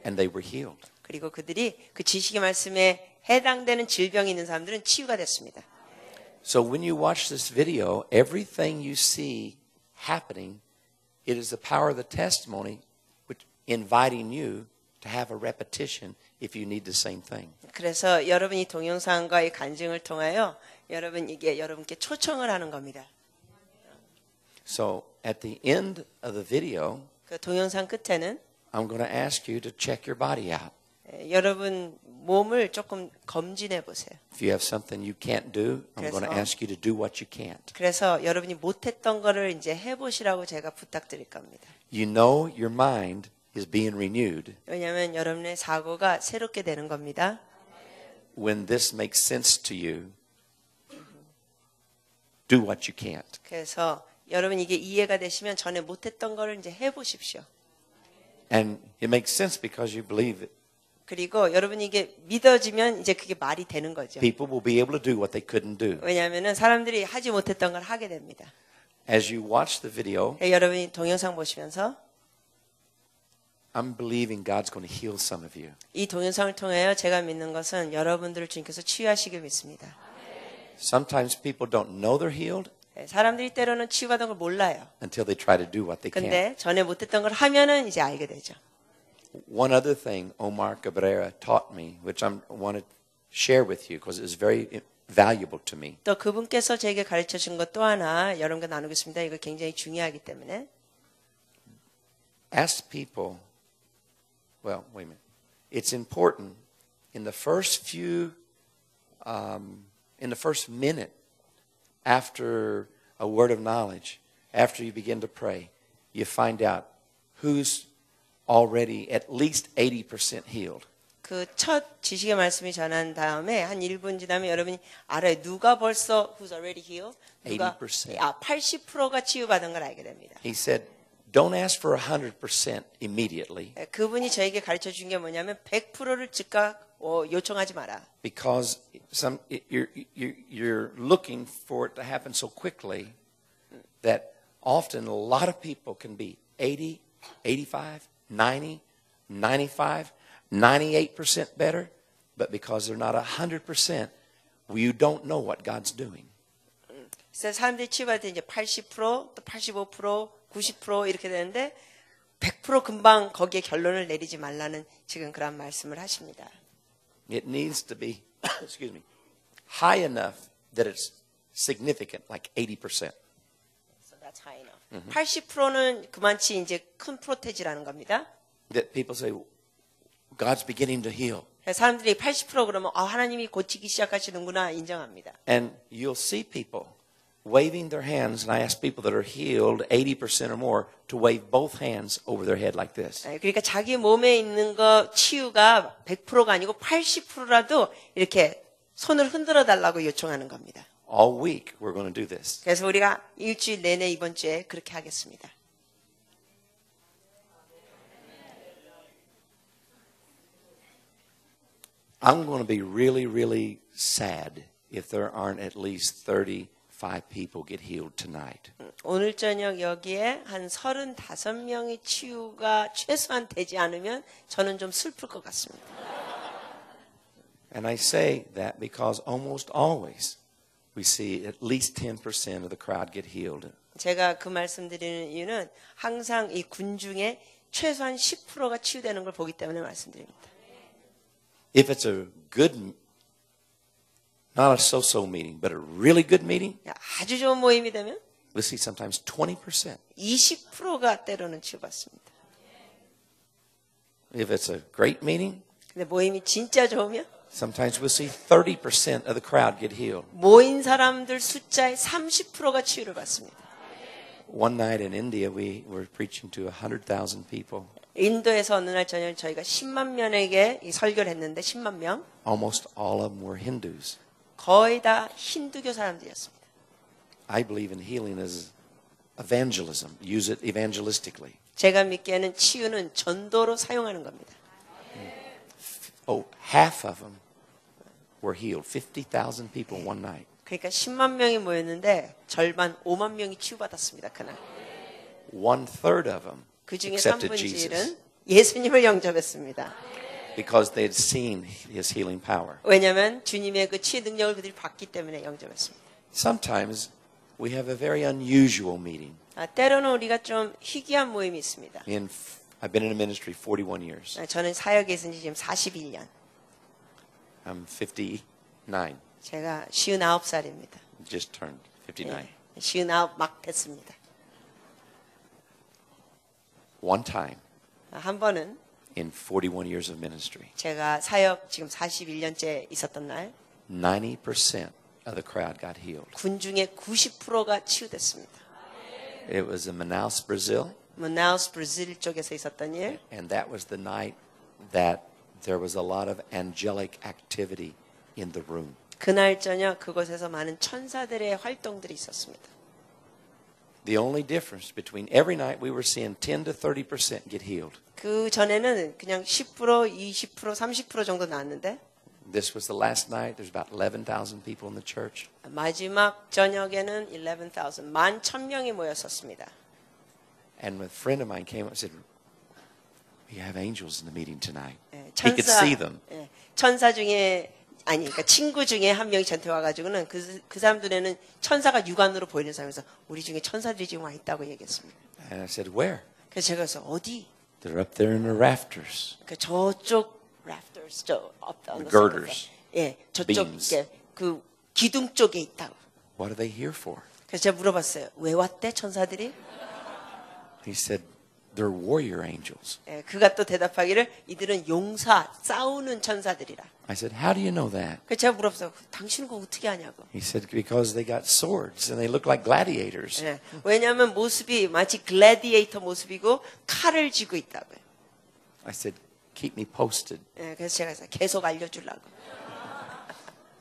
and they were healed. 그리고 그들이 그 지식의 말씀에 해당되는 질병이 있는 사람들은 치유가 됐습니다. So when you watch this video, everything you see happening, it is the power of the testimony which inviting you to have a repetition if you need the same thing. 그래서 여러분이 동영상과의 간증을 통하여 이게 여러분께 초청을 하는 겁니다. So at the end of the video, 그 동영상 끝에는 I'm going to ask you to check your body out. 여러분 몸을 조금 검진해 보세요. If you have something you can't do, I'm going to ask you to do what you can't. 그래서 여러분이 못했던 거를 이제 해보시라고 제가 부탁드릴 겁니다. You know your mind is being renewed 왜냐하면 여러분의 사고가 새롭게 되는 겁니다. when this makes sense to you. Do what you can't. 그래서 여러분 이게 이해가 되시면 전에 못했던 거를 이제 해보십시오. And it makes sense because you believe it. 그리고 여러분이 이게 믿어지면 이제 그게 말이 되는 거죠. People will be able to do what they couldn't do. 왜냐하면은 사람들이 하지 못했던 걸 하게 됩니다. As you watch the video, 여러분이 동영상 보시면서 I'm believing God's going to heal some of you. 이 동영상을 통하여 제가 믿는 것은 여러분들을 주님께서 치유하시길 믿습니다. Sometimes people don't know they're healed 사람들이 때로는 치유받은 걸 몰라요. until they try to do what they can't. 근데 전에 못했던 걸 하면은 이제 알게 되죠. One other thing Omar Cabrera taught me, which I want to share with you because it's very valuable to me. 또 그분께서 제게 가르쳐 준 것 또 하나 여러분과 나누겠습니다. 이거 굉장히 중요하기 때문에. Ask people, well, wait a minute. It's important in the first minute after a word of knowledge, after you begin to pray, you find out who's already at least 80% healed. 그 첫 지식의 말씀이 전한 다음에 한 1분 지나면 여러분이 알아요. 누가 벌써 who's already healed? 누가 80%. 80%가 치유받은 걸 알게 됩니다. He said, don't ask for 100% immediately 그분이 저에게 가르쳐 준 게 뭐냐면 100%를 즉각 요청하지 마라. because you're looking for it to happen so quickly that often a lot of people can be 80, 85, 90, 95, 98% better, but because they're not 100%, you don't know what God's doing. 그래서 사람들이 치유받을 때 이제 80%, 또 85%, 90% 이렇게 되는데 100% 금방 거기에 결론을 내리지 말라는 지금 그런 말씀을 하십니다. It needs to be, excuse me, high enough that it's significant, like 80%. So that's high enough. 80%는 그만치 이제 큰 프로테지라는 겁니다. That people say, God's beginning to heal. 사람들이 80% 그러면 하나님이 고치기 시작하시는구나 인정합니다. And you'll see people waving their hands, and I ask people that are healed 80% or more to wave both hands over their head like this. 그러니까 자기 몸에 있는 거 치유가 100%가 아니고 80%라도 이렇게 손을 흔들어 달라고 요청하는 겁니다. All week we're going to do this. 그래서 우리가 일주일 내내 이번 주에 그렇게 하겠습니다. I'm going to be really, really sad if there aren't at least 35 people get healed tonight. 오늘 저녁 여기에 한 35명의 치유가 최소한 되지 않으면 저는 좀 슬플 것 같습니다. And I say that because almost always we see at least 10% of the crowd get healed. 제가 그 말씀드리는 이유는 항상 이 군 중에 최소한 10%가 치유되는 걸 보기 때문에 말씀드립니다. If it's a good, not a so-so meeting, but a really good meeting, 아주 좋은 모임이 되면 we'll see sometimes 20%. 20%가 때로는 치유받습니다. If it's a great meeting, 근데 모임이 진짜 좋으면 sometimes we'll see 30% of the crowd get healed. 모인 사람들 숫자의 30%가 치유를 받습니다. One night in India, we were preaching to 100,000 people. 인도에서 어느 날 저녁 저희가 10만 명에게 이 설교를 했는데 10만 명. Almost all of them were Hindus. 거의 다 힌두교 사람들이었습니다. I believe in healing as evangelism. Use it evangelistically. 제가 믿기에는 치유는 전도로 사용하는 겁니다. Oh, half of them were healed. 50,000 people one night. 그러니까 10만 명이 모였는데 절반 5만 명이 치유받았습니다. 그날. 1/3 of them 그 중에 accepted Jesus. 3분의 1은 예수님을 영접했습니다. because they had seen his healing power. 왜냐하면 주님의 그 치유 능력을 그들이 봤기 때문에 영접했습니다. Sometimes we have a very unusual meeting. 때로는 우리가 좀 희귀한 모임이 있습니다. I've been in a ministry 41 years. 저는 사역에 있은 지 지금 41년. I'm 59. 제가 59살입니다. Just turned 59. 59 막 됐습니다. One time 한 번은 in 41 years of ministry, 제가 사역 지금 41년째 있었던 날 90% of the crowd got healed. 군 중에 90%가 치유됐습니다. It was in Manaus, Brazil, 마나우스 브라질 쪽에서 있었던 일. and that was the night that there was a lot of angelic activity in the room. 그날 저녁 그곳에서 많은 천사들의 활동들이 있었습니다. The only difference between every night we were seeing 10 to 30% get healed. 그 전에는 그냥 10%, 20%, 30% 정도 나왔는데 This was the last night. There's about 11,000 people in the church. 마지막 저녁에는 11,000, 11,000명이 모였었습니다. And a friend of mine came up and said, "We have angels in the meeting tonight." 예, He could see them. 천사 중에 아니 그러니까 친구 중에 한 명이 저한테 와가지고는 그 사람 눈에는 천사가 육안으로 보이는 사람에서 우리 중에 천사들이 지금 와 있다고 얘기했습니다. And I said, "Where?" 그래서 제가 그래서 어디? They're up there in the rafters. 그 저쪽 rafters, 저 up The girders. 예, 저쪽 beams. 이렇게 그 기둥 쪽에 있다고. What are they here for? 그래서 제가 물어봤어요. 왜 왔대 천사들이? He said, "They're warrior angels." 예, 그가 또 대답하기를 이들은 용사, 싸우는 천사들이라. I said, "How do you know that?" 그래서 제가 물어봤어요. 당신은 그거 어떻게 아냐고. He said, "Because they got swords and they look like gladiators." 예, 왜냐하면 모습이 마치 글래디에이터 모습이고 칼을 쥐고 있다고요. I said, "Keep me posted." 예, 그래서 제가 계속 알려주려고.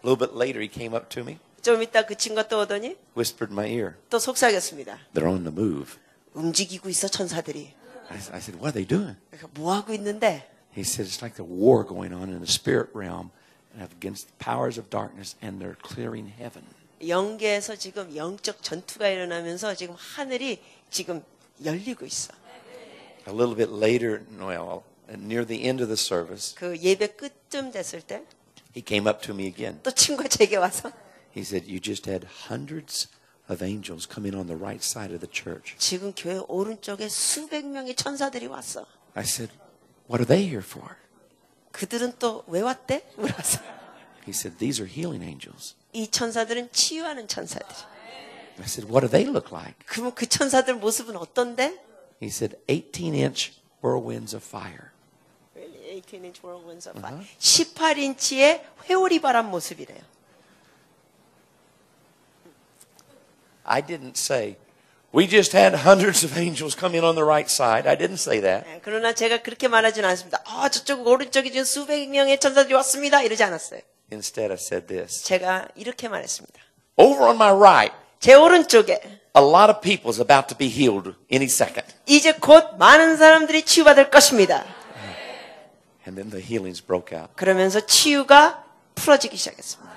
A little bit later, he came up to me, 좀 이따 그 친구가 또 오더니 whispered in my ear, 또 속삭였습니다. "They're on the move." 움직이고 있어 천사들이. I said, "What are they doing?" 그러니까 뭐 하고 있는데? He said, "It's like the war going on in the spirit realm against the powers of darkness, and they're clearing heaven." 영계에서 지금 영적 전투가 일어나면서 지금 하늘이 지금 열리고 있어. A little bit later, well, near the end of the service, 그 예배 끝쯤 됐을 때 또 he came up to me again. 친구가 제게 와서 He said, "You just had hundreds of angels come in on the right side of the church." 지금 교회 오른쪽에 수백 명의 천사들이 왔어. I said, "What are they here for?" 그들은 또 왜 왔대? 물어봤어. He said, "These are healing angels." 이 천사들은 치유하는 천사들. I said, "What do they look like?" 그러면 그 천사들 모습은 어떤데? He said, 18-inch whirlwinds of fire. 18inch whirlwinds of fire. 18인치의 회오리 바람 모습이래요. I didn't say, "We just had hundreds of angels come in on the right side." I didn't say that. 그러나 제가 그렇게 말하지는 않습니다. 저쪽 오른쪽에 지금 수백 명의 천사들이 왔습니다. 이러지 않았어요. Instead, I said this. 제가 이렇게 말했습니다. Over on my right, 제 오른쪽에 a lot of people's about to be healed any second. 이제 곧 많은 사람들이 치유받을 것입니다. And then the healings broke out. 그러면서 치유가 풀어지기 시작했습니다.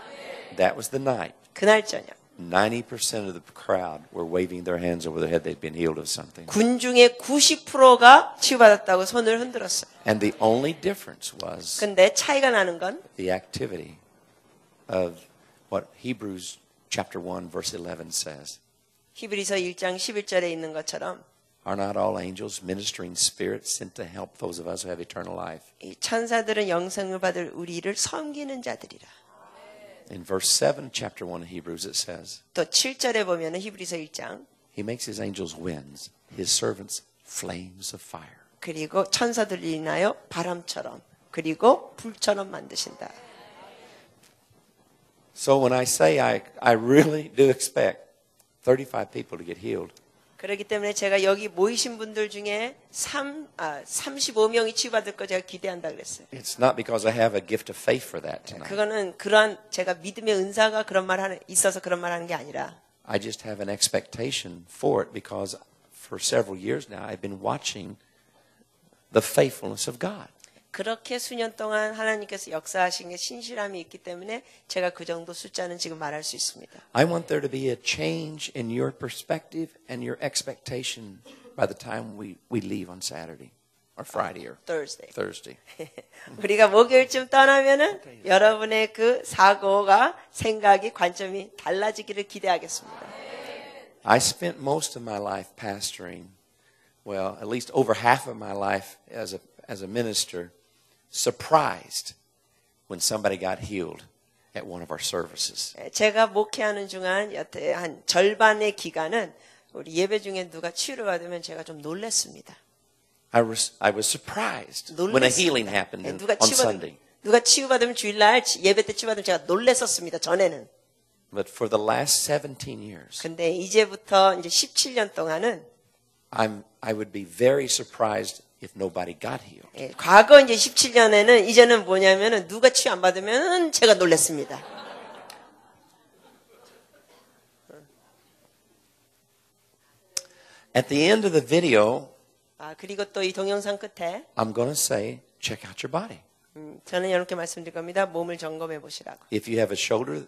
That was the night. 그날 저녁 90% of the crowd were waving their hands over their head. They'd been healed of something. 군 중에 90%가 치유받았다고 손을 흔들었어요. And the only difference was 근데 차이가 나는 건 the activity of what Hebrews chapter 1 verse 11 says. 히브리서 1장 11절에 있는 것처럼 Are not all angels ministering spirits sent to help those of us who have eternal life? 이 천사들은 영생을 받을 우리를 섬기는 자들이라. In verse 7, chapter 1 of Hebrews, it says, 또 7절에 보면은 히브리서 1장 He makes his angels winds, his servants flames of fire. 그리고 천사들을 인하여 바람처럼 그리고 불처럼 만드신다. So when I say I really do expect 35 people to get healed, 그렇기 때문에 제가 여기 모이신 분들 중에 35명이 치유받을 거 제가 기대한다 그랬어요. it's not because I have a gift of faith for that tonight. 그거는 그러한 제가 믿음의 은사가 그런 말 하는 있어서 그런 말 하는 게 아니라 I just have an expectation for it because for several years now I've been watching the faithfulness of God. 그렇게 수년 동안 하나님께서 역사하신 게 신실함이 있기 때문에 제가 그 정도 숫자는 지금 말할 수 있습니다. I want there to be a change in your perspective and your expectation by the time we leave on Saturday. or Friday or Thursday. Thursday. 우리가 목요일쯤 떠나면은 여러분의 그 사고가 생각이 관점이 달라지기를 기대하겠습니다. I spent most of my life pastoring, well, at least over half of my life as a minister, surprised when somebody got healed at one of our services. 제가 목회하는 중간 여태 한 절반의 기간은 우리 예배 중에 누가 치유를 받으면 제가 좀 놀랐습니다. I was surprised when a healing happened on Sunday. 누가 치유받으면 주일날 예배 때 치유받으면 제가 놀랐었습니다. 전에는. But for the last 17 years, 근데 이제부터 이제 17년 동안은 I would be very surprised if nobody got healed. 예, 과거 이제 17년에는 이제는 뭐냐면은 누가 치유 안 받으면 제가 놀랐습니다. At the end of the video, 그리고 또 이 동영상 끝에 I'm going to say, check out your body. 저는 이렇게 말씀드릴 겁니다. 몸을 점검해 보시라고. If you have a shoulder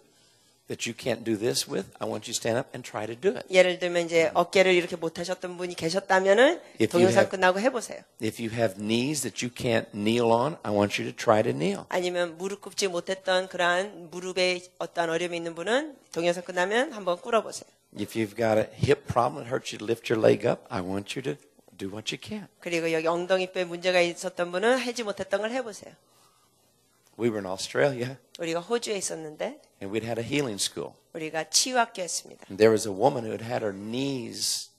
that you can't do this with, I want you to stand up and try to do it. 예를 들면 이제 어깨를 이렇게 못 하셨던 분이 계셨다면은 동영상 끝나고 해보세요. If you have knees that you can't kneel on, I want you to try to kneel. 아니면 무릎 꿇지 못했던 그러한 무릎에 어떤 어려움이 있는 분은 동영상 끝나면 한번 꿇어보세요. If you've got a hip problem that hurts you to lift your leg up, I want you to do what you can. 그리고 여기 엉덩이뼈에 문제가 있었던 분은 하지 못했던 걸 해보세요. We were in Australia, 우리가 호주에 있었는데 and we'd had a healing school. 우리가 치유학교였습니다. And there was a woman who had her knees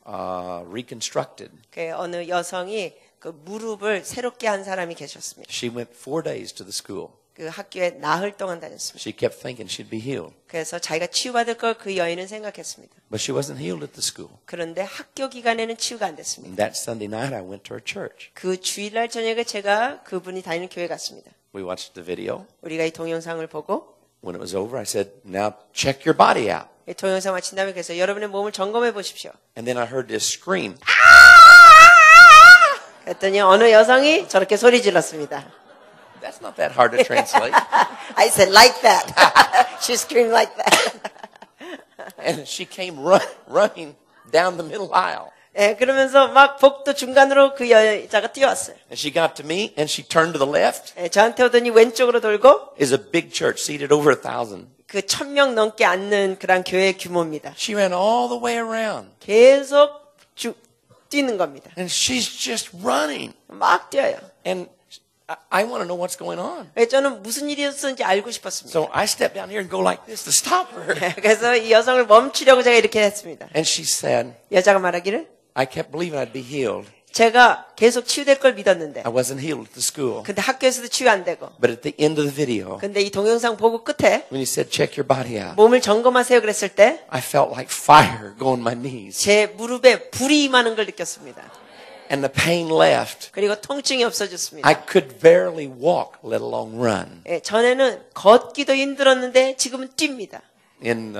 reconstructed. 그 어느 여성이 그 무릎을 새롭게 한 사람이 계셨습니다. She went 4 days to the school. 그 학교에 나흘 동안 다녔습니다. She kept thinking she'd be healed, 그래서 자기가 치유받을 걸 그 여인은 생각했습니다. but she wasn't healed at the school. 그런데 학교 기간에는 치유가 안 됐습니다. And that Sunday night, I went to her church. 그 주일날 저녁에 제가 그분이 다니는 교회 갔습니다. We watched the video. 우리가 이 동영상을 보고 When it was over, I said, now check your body out. 이 동영상 마친 다음에 그래서 여러분의 몸을 점검해 보십시오. And then I heard this scream. 그랬더니 어느 여성이 저렇게 소리 질렀습니다. That's not that hard to translate. I said like that. She screamed like that. And she came running down the middle aisle. 예, 그러면서 막 복도 중간으로 그 여자가 뛰어왔어요. And she got to me and she turned to the left. 예, 저한테 오더니 왼쪽으로 돌고 Is a big church seated over 1,000. 그 1,000명 넘게 앉는 그런 교회 규모입니다. She ran all the way around. 계속 뛰는 겁니다. And she's just running. 막 뛰어요. And I want to know what's going on. 저는 무슨 일이었는지 알고 싶었습니다. So I stepped down here and go like this to stop her. 그래서 이 여성을 멈추려고 제가 이렇게 했습니다. And she said, 여자가 말하기를 I kept believing I'd be healed. 제가 계속 치유될 걸 믿었는데 I wasn't healed at the school. 근데 학교에서도 치유 안 되고 But at the end of the video, 근데 이 동영상 보고 끝에 when you said check your body out, 몸을 점검하세요 그랬을 때 I felt like fire go on my knees. 제 무릎에 불이 임하는 걸 느꼈습니다. And the pain left. 그리고 통증이 없어졌습니다. I could barely walk, let alone run. 예, 전에는 걷기도 힘들었는데 지금은 뜁니다. In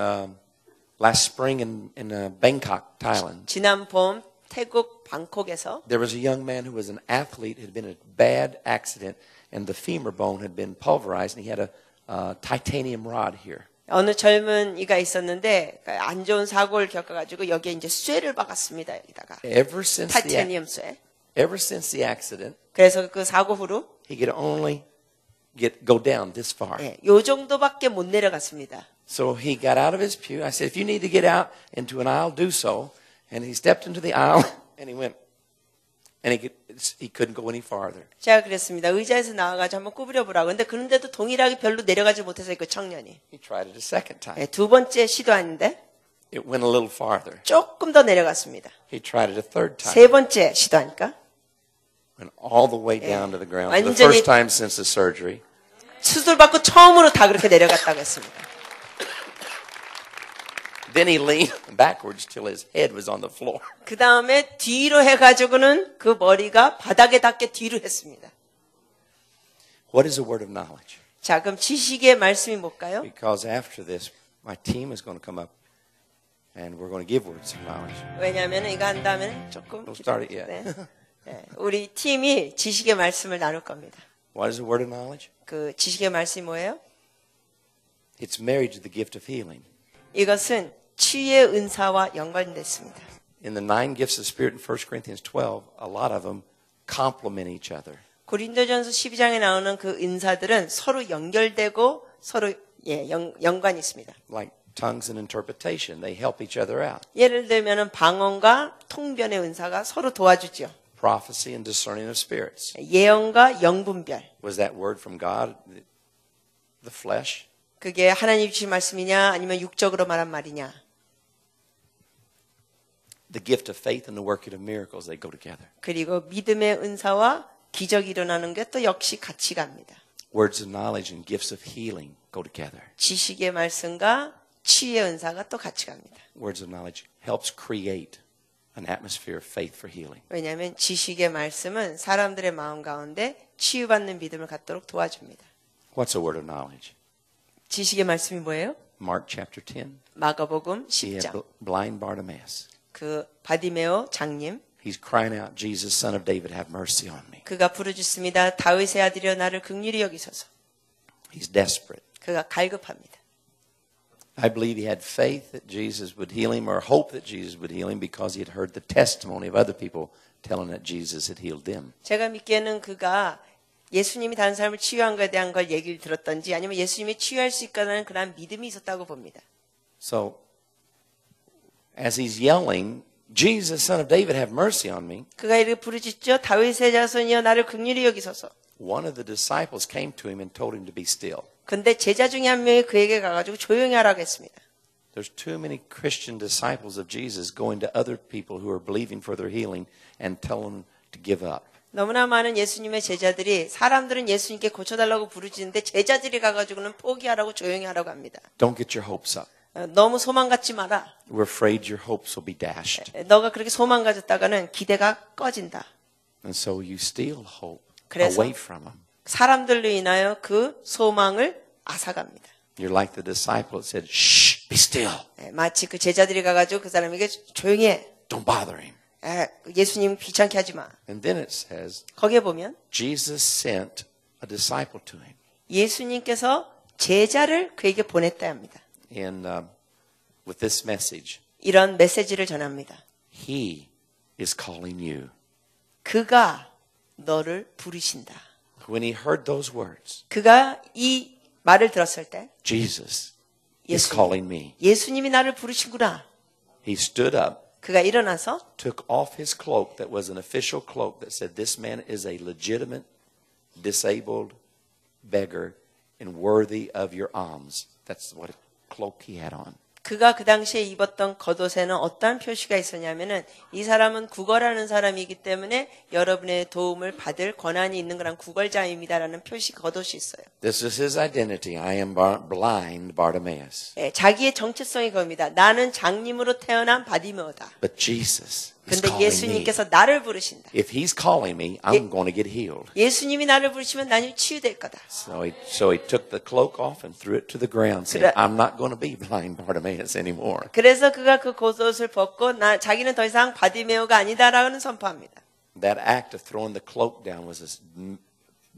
last spring in Bangkok, Thailand, 지난 봄 태국 방콕에서 there was a young man who was an athlete, had been in a bad accident, and the femur bone had been pulverized, and he had a titanium rod here. 어느 젊은이가 있었는데 안 좋은 사고를 겪어가지고 여기에 이제 쇠를 박았습니다. 여기다가 Ever since 타이타니움 쇠. the accident, 그래서 그 사고 후로 he could only go down this far. 예, 요 정도밖에 못 내려갔습니다. So he got out of his pew. I said, if you need to get out into an aisle, do so. And he stepped into the aisle, and he went, and he couldn't go any farther. 제가 그랬습니다. 의자에서 나와가지고 한번 구부려 보라고. 근데 그런데도 동일하게 별로 내려가지 못해서 그 청년이. He tried it a second time. 예, 두 번째 시도하는데 It went a little farther. 조금 더 내려갔습니다. He tried it a third time. 세 번째 시도하니까 Went all the way down to the ground. For the 완전히- first time since the surgery. 수술 받고 처음으로 다 그렇게 내려갔다고 했습니다. Then he leaned backwards till his head was on the floor. 그 다음에 뒤로 해가지고는 그 머리가 바닥에 닿게 뒤로 했습니다. What is the word of knowledge? 자, 그럼 지식의 말씀이 뭘까요? Because after this, my team is going to come up and we're going to give words of knowledge. 왜냐하면 이거 한 다음에 조금 Don't start it yet. 네. 네. 우리 팀이 지식의 말씀을 나눌 겁니다. What is the word of knowledge? 그 지식의 말씀이 뭐예요? It's married to the gift of healing. 이것은 치유의 은사와 연관됐습니다. In the 9 gifts of the Spirit in 1 Corinthians 12, a lot of them complement each other. 고린도전서 12장에 나오는 그 은사들은 서로 연결되고 서로 연관이 있습니다. Like tongues and interpretation, they help each other out. 예를 들면은 방언과 통변의 은사가 서로 도와주죠. Prophecy and discerning of spirits. 예언과 영분별. Was that word from God, the flesh? 그게 하나님 주신 말씀이냐 아니면 육적으로 말한 말이냐. The gift of faith and the working of miracles, they go together. 그리고 믿음의 은사와 기적이 일어나는 게 또 역시 같이 갑니다. Words of knowledge and gifts of healing go together. 지식의 말씀과 치유의 은사가 또 같이 갑니다. Words of knowledge helps create an atmosphere of faith for healing. 왜냐하면 지식의 말씀은 사람들의 마음 가운데 치유받는 믿음을 갖도록 도와줍니다. What's a word of knowledge? 지식의 말씀이 뭐예요? Mark chapter 10. 마가복음 He had 10장. blind Bartimaeus. 그 바디메오 장님 He's crying out, Jesus, son of David, have mercy on me. 그가 부르짖습니다. 다윗의 아들이여 나를 긍휼히 여기소서. He's desperate. 그가 갈급합니다. I believe he had faith that Jesus would heal him or hope that Jesus would heal him because he had heard the testimony of other people telling that Jesus had healed them. 제가 믿기에는 그가 예수님이 다른 사람을 치유한 것에 대한 걸 얘기를 들었던지 아니면 예수님이 치유할 수 있다는 그런 믿음이 있었다고 봅니다. So, as he's yelling, Jesus, son of David, have mercy on me, 그가 이렇게 부르짖죠. 다윗의 자손이여 나를 긍휼히 여기소서. one of the disciples came to him and told him to be still. 근데 제자 중에 한 명이 그에게 가가지고 조용히 하라고 했습니다. There's too many Christian disciples of Jesus going to other people who are believing for their healing and tell them to give up. 너무나 많은 예수님의 제자들이 사람들은 예수님께 고쳐달라고 부르짖는데 제자들이 가가지고는 포기하라고 조용히 하라고 합니다. Don't get your hopes up. 너무 소망 갖지 마라. We're afraid your hopes will be dashed. 너가 그렇게 소망 가졌다가는 기대가 꺼진다. And so you steal hope 그래서 away from them. 사람들로 인하여 그 소망을 앗아갑니다. You're like the disciple that said, shh, be still. 마치 그 제자들이 가가지고 그 사람에게 조용히 해. Don't bother him. 예수님 귀찮게 하지 마. And then it says, 거기에 보면 Jesus sent a disciple to him. 예수님께서 제자를 그에게 보냈다 합니다. And with this message, 이런 메시지를 전합니다. he is calling you. 그가 너를 부르신다. When he heard those words, 그가 이 말을 들었을 때 Jesus is 예수님. calling me. 예수님이 나를 부르신구나. He stood up, 그가 일어나서 took off his cloak that was an official cloak that said this man is a legitimate, disabled beggar and worthy of your alms. That's what cloak he had on. 그가 그 당시에 입었던 겉옷에는 어떠한 표시가 있었냐면은 이 사람은 구걸하는 사람이기 때문에 여러분의 도움을 받을 권한이 있는 그런 구걸자입니다라는 표시 겉옷이 있어요. This is his identity. I am blind Bartimaeus. 자기의 정체성이 그겁니다. 나는 장님으로 태어난 바디메오다. But Jesus is 근데 calling me. 예수님께서 나를 부르신다. If he's calling me, I'm going to get healed. 예수님이 나를 부르시면 나는 치유될 거다. So he took the cloak off and threw it to the ground, saying, I'm not going to be blind Bartimaeus anymore. 그래서 그가 그 겉옷을 벗고 자기는 더 이상 바디메오가 아니다라는 선포합니다. That act of throwing the cloak down was a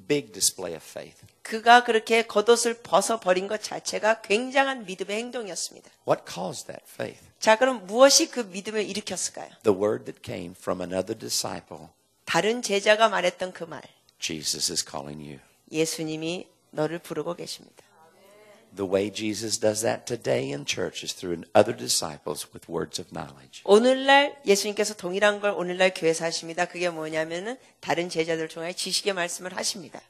big display of faith. 그가 그렇게 겉옷을 벗어버린 것 자체가 굉장한 믿음의 행동이었습니다. What caused that faith? 자, 그럼 무엇이 그 믿음을 일으켰을까요? The word that came from another disciple, 다른 제자가 말했던 그 말. Jesus is calling you. 예수님이 너를 부르고 계십니다. The way Jesus does that today in church is through other disciples with words of knowledge. 오늘날 예수님께서 동일한 걸 오늘날 교회에서 하십니다. 그게 뭐냐면은 다른 제자들 통해 지식의 말씀을 하십니다.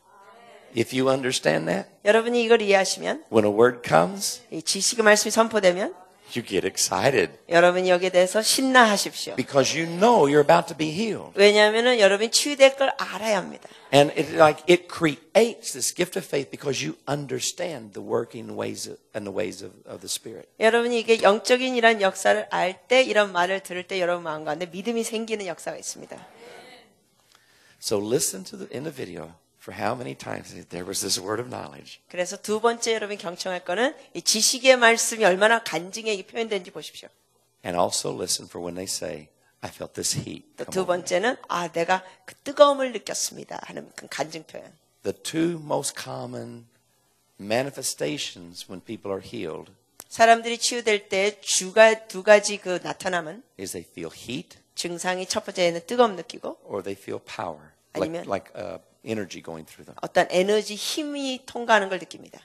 If you understand that, 여러분이 이걸 이해하시면 when a word comes, 이 지식의 말씀이 선포되면 you get excited 여러분이 여기에 대해서 신나하십시오. because you know you're about to be healed. 왜냐하면은 여러분이 치유될 걸 알아야 합니다. And it creates this gift of faith because you understand the working ways and the ways of the Spirit. 여러분이 이게 영적인 이런 역사를 알 때 이런 말을 들을 때 여러분 마음 가운데 믿음이 생기는 역사가 있습니다. So listen in the video for how many times there was this word of knowledge. 그래서 두 번째 여러분이 경청할 거는 이 지식의 말씀이 얼마나 간증에 표현되는지 보십시오. And also listen for when they say, I felt this heat. 또 come 두 over me." 번째는 내가 그 뜨거움을 느꼈습니다 하는 그 간증 표현. The two most common manifestations when people are healed 사람들이 치유될 때 두 가지 그 나타남은 is they feel heat 증상이 첫 번째는 뜨거움 느끼고 or they feel power. 아니면 like energy going through them. 어떤 에너지 힘이 통과하는 걸 느낍니다.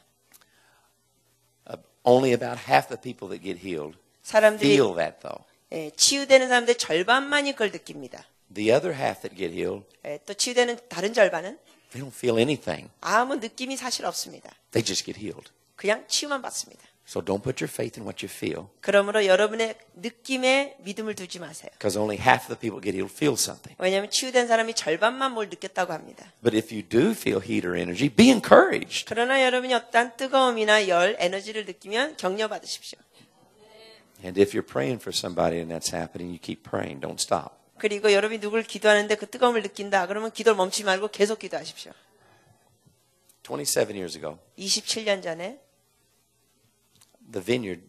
Only about half the people that get healed 사람들이 feel that though. 예, 치유되는 사람들 절반만이 그걸 느낍니다. The other half that get healed, 예, 또 치유되는 다른 절반은 they don't feel anything. 아무 느낌이 사실 없습니다. They just get healed. 그냥 치유만 받습니다. So don't put your faith in what you feel, 그러므로 여러분의 느낌에 믿음을 두지 마세요. because only half the people get healed feel something. 왜냐하면 치유된 사람이 절반만 뭘 느꼈다고 합니다. But if you do feel heat or energy, be encouraged. 그러나 여러분이 어떤 뜨거움이나 열, 에너지를 느끼면 격려받으십시오. And if you're praying for somebody and that's happening, you keep praying. Don't stop. 그리고 여러분이 누구를 기도하는데 그 뜨거움을 느낀다. 그러면 기도를 멈추지 말고 계속 기도하십시오. 27 years ago, 27년 전에 the Vineyard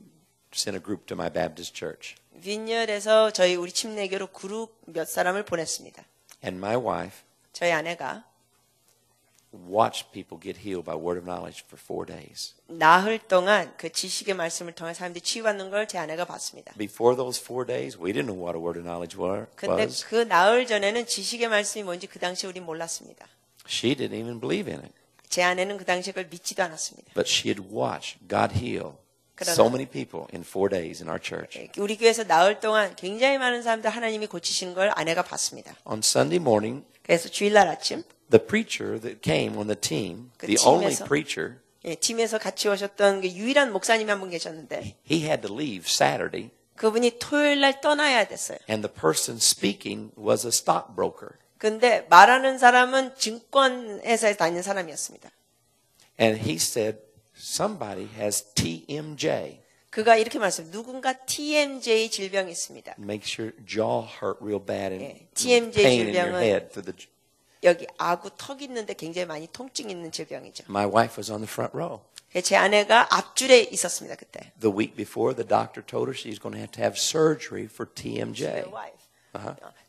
sent a group to my Baptist church. 빈열에서 저희 우리 침례교로 그룹 몇 사람을 보냈습니다. And my wife 저희 아내가 watched people get healed by word of knowledge for 4 days. 나흘 동안 그 지식의 말씀을 통해 사람들이 치유받는 걸 제 아내가 봤습니다. Before those 4 days, we didn't know what a word of knowledge 근데 was. 그 나흘 전에는 지식의 말씀이 뭔지 그 당시에 우린 몰랐습니다. She didn't even believe in it. 제 아내는 그 당시에 그걸 믿지도 않았습니다. But she had watched God heal 그러나- so many people in 4 days in our church. 우리 교회에서 나흘 동안 굉장히 많은 사람들 하나님이 고치시는 걸 아내가 봤습니다. On Sunday morning, 그래서 주일날 아침 the preacher that came on the team, 그 the only 팀에서- preacher, 예, 팀에서 같이 오셨던 그 유일한 목사님이 한 분 계셨는데 he had to leave Saturday, 그분이 토요일날 떠나야 됐어요. and the person speaking was a stockbroker. 근데 말하는 사람은 증권회사에 다니는 사람이었습니다. And he said, somebody has TMJ. 그가 이렇게 말했어요. 누군가 TMJ 질병이 있습니다. Makes your jaw hurt real bad and 예, TMJ pain in your 질병은- head for the. 여기 아구 턱 있는데 굉장히 많이 통증 있는 질병이죠. My wife was on the front row. 제 아내가 앞줄에 있었습니다. 그때. The week before, the doctor told her she's going to have surgery for TMJ.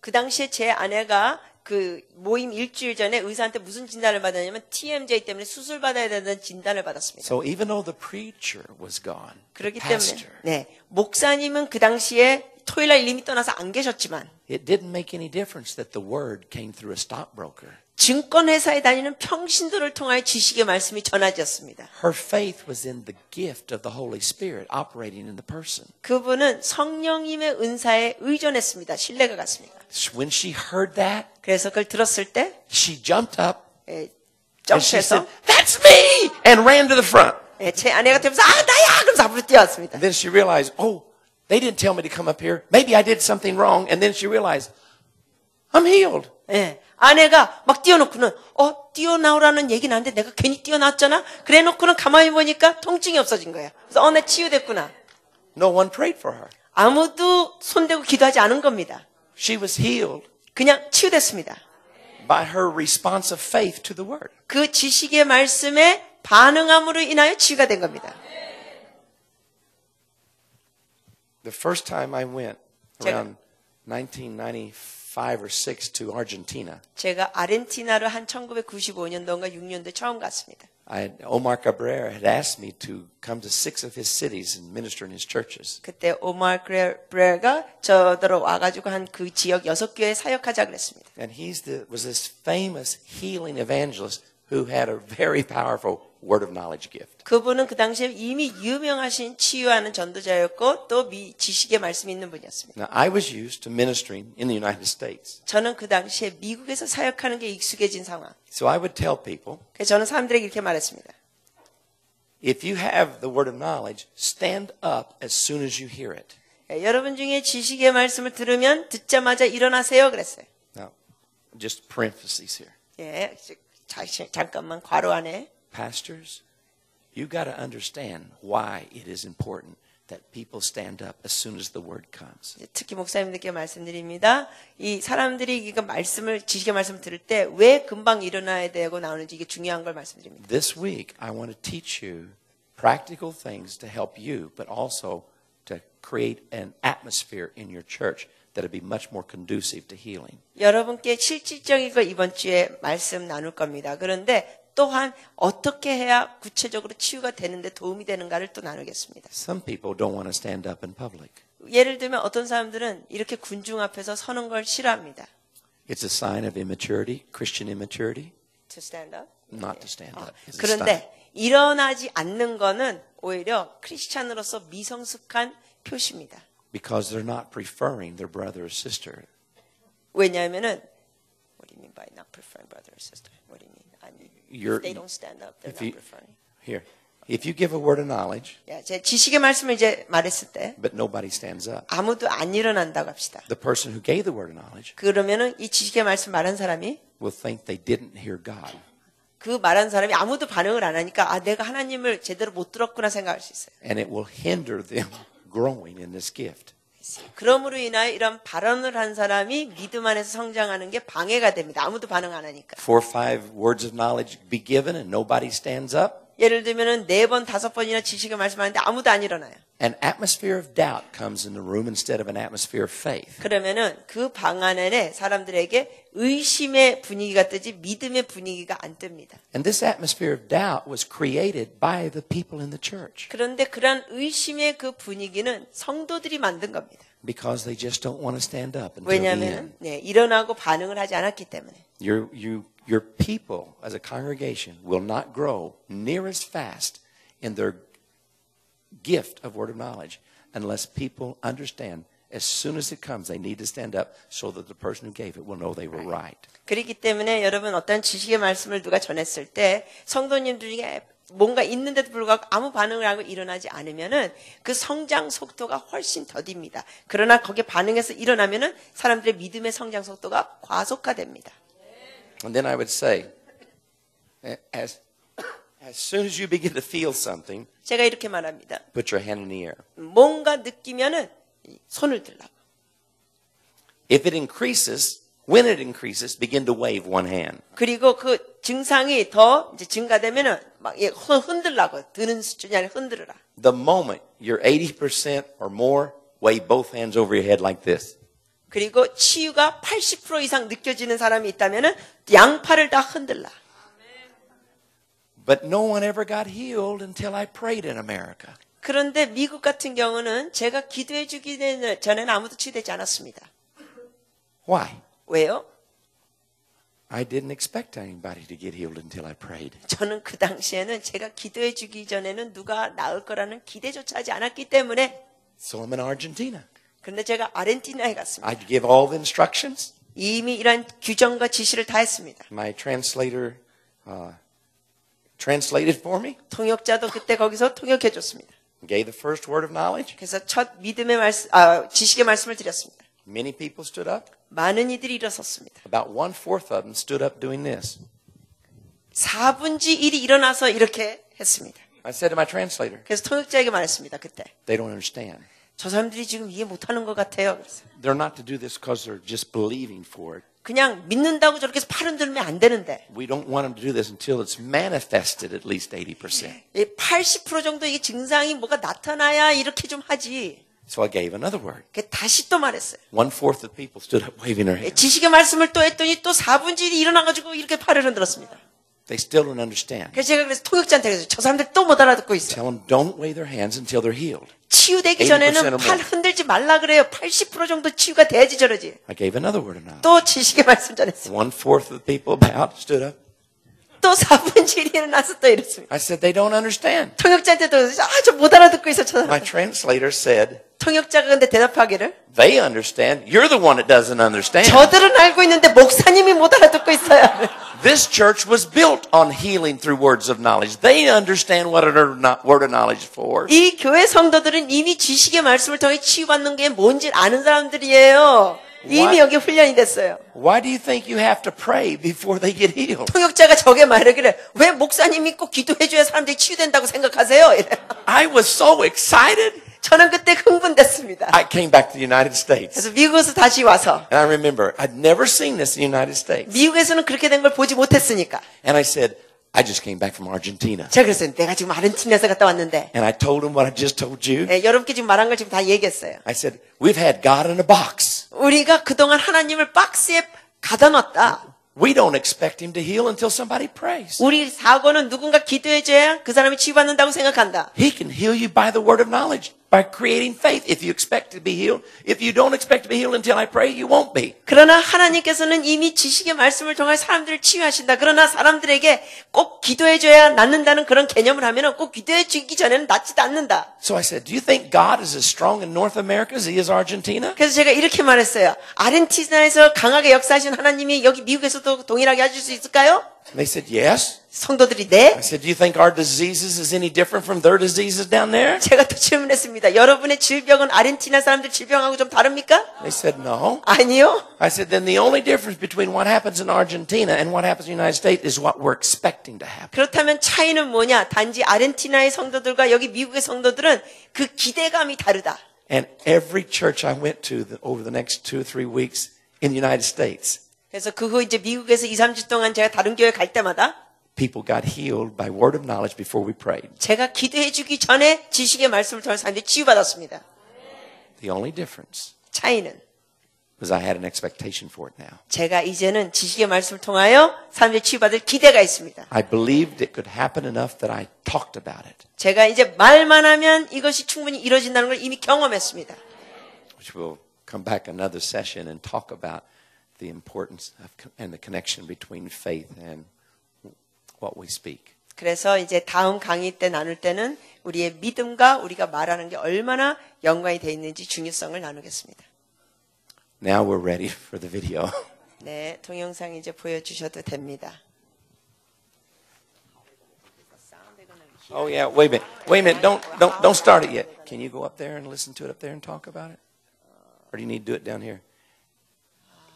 그 당시에 제 아내가 그 모임 일주일 전에 의사한테 무슨 진단을 받았냐면 TMJ 때문에 수술 받아야 된다는 진단을 받았습니다. So even though the preacher was gone, the 그렇기 때문에 pastor, 네, 목사님은 그 당시에 토요일날 이미 떠나서 안 계셨지만 it didn't make any difference that the word came through a stockbroker. 증권회사에 다니는 평신도를 통하여 지식의 말씀이 전해졌습니다. Her faith was in the gift of the Holy Spirit operating in the person. 그분은 성령님의 은사에 의존했습니다. 신뢰가 갔습니다. When she heard that, 그래서 그걸 들었을 때 she jumped up 예, and she said, 점프해서 "That's me!" and ran to the front. 예, 제 아내가 되면서 아 나야! 그러면서 앞으로 뛰어왔습니다. And then she realized, oh, they didn't tell me to come up here. Maybe I did something wrong. And then she realized, I'm healed. 예, 아내가 막 뛰어놓고는 뛰어나오라는 얘기는 안 돼. 내가 괜히 뛰어나왔잖아. 그래놓고는 가만히 보니까 통증이 없어진 거예요. 그래서 나 치유됐구나. No one prayed for her. 아무도 손대고 기도하지 않은 겁니다. She was healed 그냥 치유됐습니다. by her responsive faith to the word. 그 지식의 말씀에 반응함으로 인하여 치유가 된 겁니다. The first time I went 제가- around 1995 or 6 to Argentina, 제가 아르헨티나를 한 1995년도인가 6년도에 처음 갔습니다. Omar Cabrera had asked me to come to 6 of his cities and minister in his churches. 그때 오마르 브레가 저더러 와가지고 한 그 지역 6교회에 사역하자 그랬습니다. And was this famous healing evangelist who had a very powerful word of knowledge gift. 그분은 그 당시에 이미 유명하신 치유하는 전도자였고 또 지식의 말씀이 있는 분이었습니다. Now, I was used to ministering in the United States. 저는 그 당시에 미국에서 사역하는 게 익숙해진 상황. So I would tell people, 그래서 저는 사람들에게 이렇게 말했습니다. if you have the word of knowledge, stand up as soon as you hear it. 여러분 중에 지식의 말씀을 들으면 듣자마자 일어나세요 그랬어요. Now, just parentheses here. 예, 잠깐만 괄호 안에. Pastors, you got to understand why it is important that people stand up as soon as the word comes. 특히 목사님들께 말씀드립니다. 이 사람들이 이거 지식의 말씀을 들을 때 왜 금방 일어나야 되고 나오는지 이게 중요한 걸 말씀드립니다. This week, I want to teach you practical things to help you, but also to create an atmosphere in your church that will be much more conducive to healing. 여러분께 실질적인 걸 이번 주에 말씀 나눌 겁니다. 그런데 또한 어떻게 해야 구체적으로 치유가 되는데 도움이 되는가를 또 나누겠습니다. Some people don't want to stand up in public. 예를 들면 어떤 사람들은 이렇게 군중 앞에서 서는 걸 싫어합니다. It's a sign of immaturity, Christian immaturity, To stand up. not to stand up. It's a sign. 그런데 일어나지 않는 거는 오히려 크리스찬으로서 미성숙한 표시입니다. Because they're not preferring their brother or sister. 왜냐하면은 What do you mean by not preferring brother or sister? What do you mean? I mean, You're- if they don't stand up, they're if not you- preferring. Here, if you give a word of knowledge, 제 지식의 말씀을 이제 말했을 때 but nobody stands up, 아무도 안 일어난다고 합시다. the person who gave the word of knowledge 그러면은 이 지식의 말씀 말한 사람이 will think they didn't hear God. 그 말한 사람이 아무도 반응을 안 하니까 내가 하나님을 제대로 못 들었구나 생각할 수 있어요. And it will hinder them growing in this gift. 그러므로 인하여 이런 발언을 한 사람이 믿음 안에서 성장하는 게 방해가 됩니다. 아무도 반응 안 하니까. 4 or 5 words of knowledge be given and nobody stands up. 예를 들면은 4번, 5번이나 지식을 말씀하는데 아무도 안 일어나요. An atmosphere of doubt comes in the room instead of an atmosphere of faith. 그러면은 그 방 안에 사람들에게 의심의 분위기가 뜨지 믿음의 분위기가 안 뜹니다. And this atmosphere of doubt was created by the people in the church 그런데 그런 의심의 그 분위기는 성도들이 만든 겁니다. because they just don't want to stand up until the end. 왜냐하면 일어나고 반응을 하지 않았기 때문에. Your people as a congregation will not grow near as fast in their gift of word of knowledge unless people understand as soon as it comes they need to stand up so that the person who gave it will know they were right. 그렇기 때문에 여러분 어떤 지식의 말씀을 누가 전했을 때 성도님들 중에 뭔가 있는데도 불구하고 아무 반응을 하고 일어나지 않으면은 그 성장 속도가 훨씬 더딥니다. 그러나 거기에 반응해서 일어나면은 사람들의 믿음의 성장 속도가 과속화됩니다. And then I would say, as soon as you begin to feel something, 제가 이렇게 말합니다. put your hand in the air. 뭔가 느끼면은 손을 들라고. If it increases, when it increases, begin to wave one hand. 그리고 그 증상이 더 이제 증가되면은 막 흔들라고. 드는 수준이 아니라 흔들어라. The moment you're 80% or more, wave both hands over your head like this. 그리고 치유가 80% 이상 느껴지는 사람이 있다면은 양팔을 다 흔들라. But no one ever got healed until I prayed in America. 그런데 미국 같은 경우는 제가 기도해 주기 전에는 아무도 치유되지 않았습니다. Why? 왜요? I didn't expect anybody to get healed until I prayed. 저는 그 당시에는 제가 기도해 주기 전에는 누가 나을 거라는 기대조차 하지 않았기 때문에 So I'm in Argentina. 그런데 제가 아르헨티나에 갔습니다. I give all the instructions. 이미 이런 규정과 지시를 다 했습니다. My translator translated for me. 통역자도 그때 거기서 통역해 줬습니다. Gave the first word of knowledge. 그래서 첫 믿음의 말씀, 지식의 말씀을 드렸습니다. Many people stood up. 많은 이들이 일어섰습니다. About 1/4 of them stood up doing this. 4분의 1이 일어나서 이렇게 했습니다. I said to my translator, 그래서 통역자에게 말했습니다. 그때 they don't understand. 저 사람들이 지금 이해 못하는 것 같아요. 그래서 They're not to do this because they're just believing for it. 그냥 믿는다고 저렇게 해서 팔 흔들면 안 되는데 We don't want them to do this until it's manifested at least 80%. 80% 정도 이 증상이 뭐가 나타나야 이렇게 좀 하지. So I gave another word. 다시 또 말했어요. 1/4 of people stood up waving their hands. 지식의 말씀을 또 했더니 또 4분의 1이 일어나가지고 이렇게 팔을 흔들었습니다. They still don't understand. 그래서 제가 그래서 통역자한테 그랬어요. 저 사람들 또 못 알아듣고 있어요. Tell them don't wave their hands until they're healed. 치유되기 80% 전에는 or 팔 more. 흔들지 말라 그래요. 80% 정도 치유가 돼야지 저러지. I gave another word of knowledge. 또 지식의 말씀 전했어요. 1/4 of the people about stood up. 또 4분의 1이 일어나서 또 이랬습니다. I said they don't understand. 통역자한테도 저 못 알아듣고 있어. 저 My 사람. translator said 통역자가 근데 대답하기를 they understand. You're the one that doesn't understand. 저들은 알고 있는데 목사님이 못 알아듣고 있어요. This church was built on healing through words of knowledge. They understand what a word of knowledge is for. 이 교회 성도들은 이미 지식의 말씀을 통해 치유받는 게 뭔지 아는 사람들이에요. 이미 여기 훈련이 됐어요. Why do you think you have to pray before they get healed? 통역자가 저게 말하기를 왜 목사님이 꼭 기도해줘야 사람들이 치유된다고 생각하세요? 이래요. I was so excited. 저는 그때 흥분됐습니다. I came back to the United States. 그래서 미국에서 다시 와서 And I remember I'd never seen this in the United States. 미국에서는 그렇게 된 걸 보지 못했으니까 And I said, I just came back from Argentina. 제가 그랬어요. 내가 지금 아르헨티나에서 갔다 왔는데 And I told them what I just told you. 여러분께 지금 말한 걸 지금 다 얘기했어요. I said, we've had God in a box. 우리가 그동안 하나님을 박스에 가다 놨다. We don't expect him to heal until somebody prays. 우리 사고는 누군가 기도해줘야 그 사람이 치유받는다고 생각한다. He can heal you by the word of knowledge. by creating faith. If you expect to be healed, if you don't expect to be healed until I pray, you won't be. 그러나 하나님께서는 이미 지식의 말씀을 통해 사람들을 치유하신다. 그러나 사람들에게 꼭 기도해줘야 낫는다는 그런 개념을 하면은 꼭 기도해주기 전에는 낫지도 않는다. So I said, do you think God is as strong in North America as he is Argentina? 그래서 제가 이렇게 말했어요. 아르헨티나에서 강하게 역사하신 하나님이 여기 미국에서도 동일하게 하실 수 있을까요? They said, yes. 성도들이 네. I said, do you think our diseases is any different from their diseases down there? 제가 또 질문했습니다. 여러분의 질병은 아르헨티나 사람들 질병하고 좀 다릅니까? They said, no. 아니요. I said, then the only difference between what happens in Argentina and what happens in the United States is what we're expecting to happen. 그렇다면 차이는 뭐냐? 단지 아르헨티나의 성도들과 여기 미국의 성도들은 그 기대감이 다르다. And every church I went to over the next 2 or 3 weeks in the United States, 그래서 그 후 이제 미국에서 2, 3주 동안 제가 다른 교회 갈 때마다 people got healed by word of knowledge before we prayed. 제가 기도해 주기 전에 지식의 말씀을 통해서 사람들이 치유받았습니다. The only difference 차이는 was I had an expectation for it now. 제가 이제는 지식의 말씀을 통하여 사람들이 치유받을 기대가 있습니다. I believed it could happen enough that I talked about it. 제가 이제 말만 하면 이것이 충분히 이루어진다는 걸 이미 경험했습니다. Which we'll come back another session and talk about the importance of, and the connection between faith and what we speak. 그래서 이제 다음 강의 때 나눌 때는 우리의 믿음과 우리가 말하는 게 얼마나 연관이 되어 있는지 중요성을 나누겠습니다. Now we're ready for the video. 네, 동영상 이제 보여주셔도 됩니다. Oh yeah, wait a minute. Don't start it yet. Can you go up there and listen to it up there and talk about it? Or do you need to do it down here?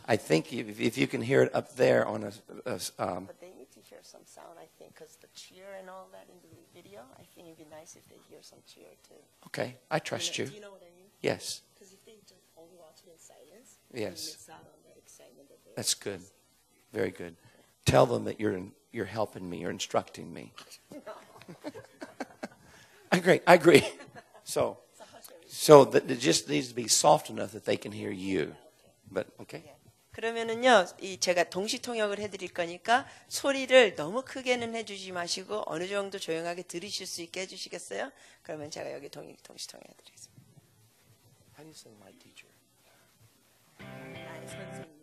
I think if you can hear it up there on But they need to hear some sound, I think, because the cheer and all that in the video, I think it'd be nice if they hear some cheer too. Okay, I trust you. Do you know what I mean? Yes, Because if they just only watch it in silence, yes, miss out on that excitement of it. that's good. Very good. Tell them that you're helping me, you're instructing me. I agree. So that it just needs to be soft enough that they can hear you. But okay. 그러면은요, 제가 동시 통역을 해드릴 거니까 소리를 너무 크게는 해주지 마시고 어느 정도 조용하게 들으실 수 있게 해주시겠어요? 그러면 제가 여기 동시 통역 해드리겠습니다. How do you say my teacher? 선생님.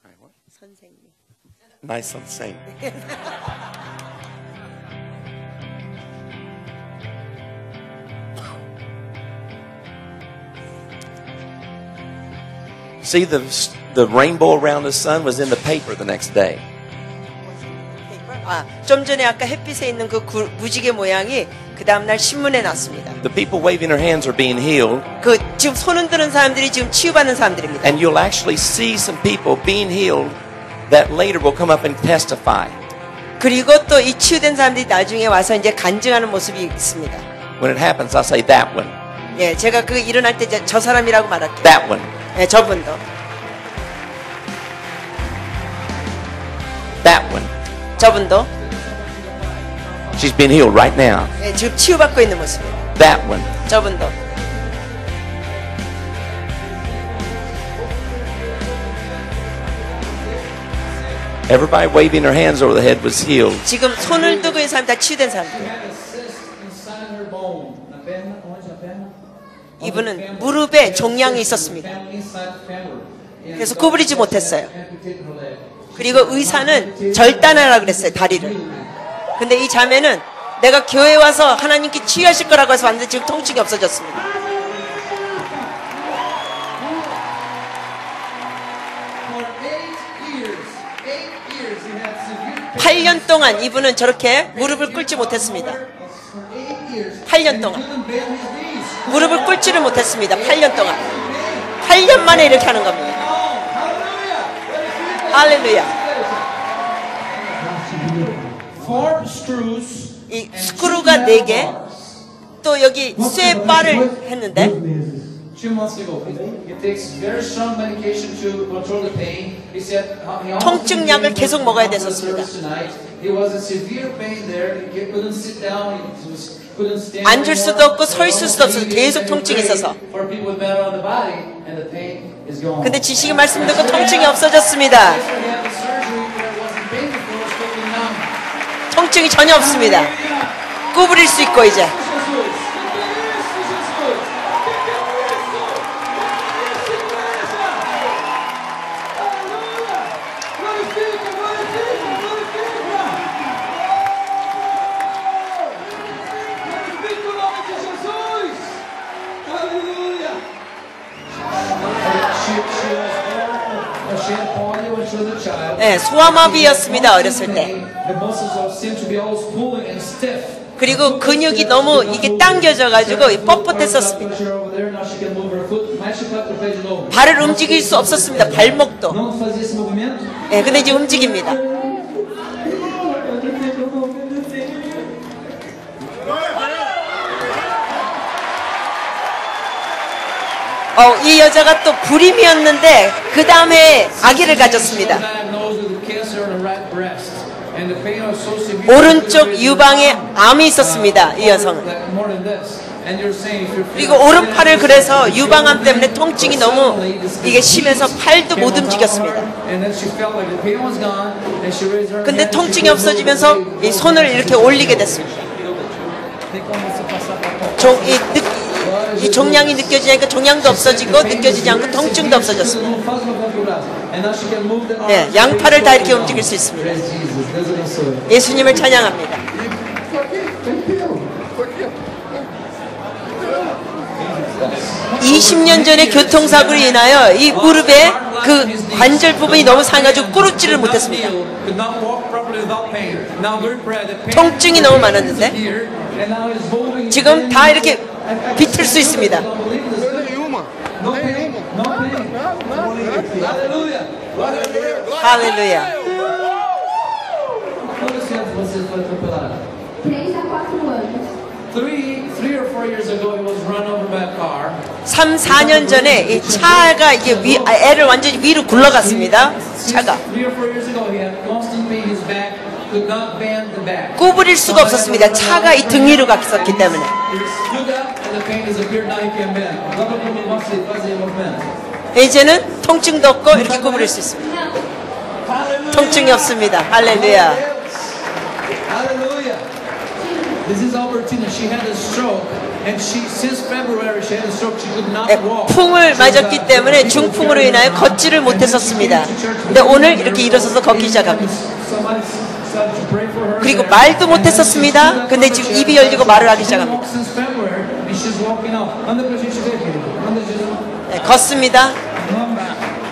My what? 선생님. My sensei. See, the rainbow around the sun was in the paper the next day. 좀 전에 아까 햇빛에 있는 그 무지개 모양이 그 다음날 신문에 났습니다. The people waving their hands are being healed. 그 지금 손 흔드는 사람들이 지금 치유받는 사람들입니다. And you'll actually see some people being healed that later will come up and testify. 그리고 또 이 치유된 사람들이 나중에 와서 이제 간증하는 모습이 있습니다. When it happens, I'll say that one. 예, 제가 그 일어날 때 저 사람이라고 말할게요. That one. 예, 저분도. That one. 저분도. She's being healed right now. 예, 지금 치유받고 있는 모습이에요. That one. 저분도. Everybody waving their hands over the head was healed. 지금 손을 뜨고 있는 사람이 다 치유된 사람들이에요. 이분은 무릎에 종양이 있었습니다. 그래서 구부리지 못했어요. 그리고 의사는 절단하라 그랬어요, 다리를. 근데 이 자매는 내가 교회에 와서 하나님께 치유하실 거라고 해서 왔는데 지금 통증이 없어졌습니다. 8년 동안 이분은 저렇게 무릎을 꿇지 못했습니다. 8년 동안. 무릎을 꿇지를 못했습니다. 8년 동안. 8년 만에 이렇게 하는 겁니다. 할렐루야. 이 스크루가 4개, 또 여기 쇠바를 했는데 2 months ago, he takes very strong medication to control the pain. He said he 통증약을 계속 먹어야 됐었습니다. He was in severe pain there. He couldn't sit down. He couldn't stand. 앉을 수도 없고 서 있을 수도 없어서 계속 통증이 있어서. For people with metal on the body, and the pain is gone. 근데 지식의 말씀 듣고 통증이 없어졌습니다. 통증이 전혀 없습니다. 구부릴 수 있고 이제. 예, 소아마비였습니다. 어렸을 때. The muscles seem to be always pulling and stiff. 그리고 근육이 너무 이게 당겨져가지고 뻣뻣했었습니다. 발을 움직일 수 없었습니다. 발목도. Não fazia esse movimento. 예, 근데 이제 움직입니다. 이 여자가 또 불임이었는데 그 다음에 아기를 가졌습니다. Diagnosed with cancer in the right breast, and the pain associated with 오른쪽 유방에 암이 있었습니다. 이 여성은. more than this. And you're saying if you're 그리고 오른팔을 그래서 유방암 때문에 통증이 너무 이게 심해서 팔도 못 움직였습니다. and then she felt like the pain was gone, and she raised her 근데 hand, 통증이 없어지면서 이 손을 이렇게 올리게 됐습니다. 이 종양이 느껴지니까 종양도 없어지고 느껴지지 않고 통증도 없어졌습니다. and now she can move the arm. 네, 양팔을 다 이렇게 움직일 수 있습니다. Praise Jesus. Deus abençoe. 예수님을 찬양합니다. 20년 전에 교통사고로 인하여 이 무릎에 그 관절 부분이 너무 상해가지고 꾸룩지를 못했습니다. Could not walk properly without pain. Now very prayer. The pain 통증이 너무 많았는데 here, and now it's moving. 지금 다 이렇게 비틀 수 있습니다. No pain. No pain. Hallelujah. 할렐루야. Quantos anos você foi atropelado? 3 a 4 anos. 3 or 4 years ago, he was run over by a car. 3, 4년 전에 이 차가 이게 애를 완전히 위로 굴러갔습니다. 차가. 3 or 4 years ago, he had constant pain in his back, could not bend the back. 구부릴 수가 없었습니다. 차가 이 등 위로 갔었기 때문에. He stood up and the pain disappeared. Now he can bend. Agora como você fazia movimento? 이제는 통증도 없고 이렇게 구부릴 수 있습니다. 통증이 없습니다. 할렐루야. Hallelujah. This is Albertina. She had a stroke, and since February she had a stroke. She could not walk. 풍을 맞았기 때문에 중풍으로 인하여 걷지를 못했었습니다. 근데 오늘 이렇게 일어서서 걷기 시작합니다. Somebody started to pray for her. 그리고 말도 못했었습니다. 근데 지금 입이 열리고 말을 하기 시작합니다. Since February, and she's walking out. Anda pra gente ver, querido. Anda, Jesus. 네, 걷습니다.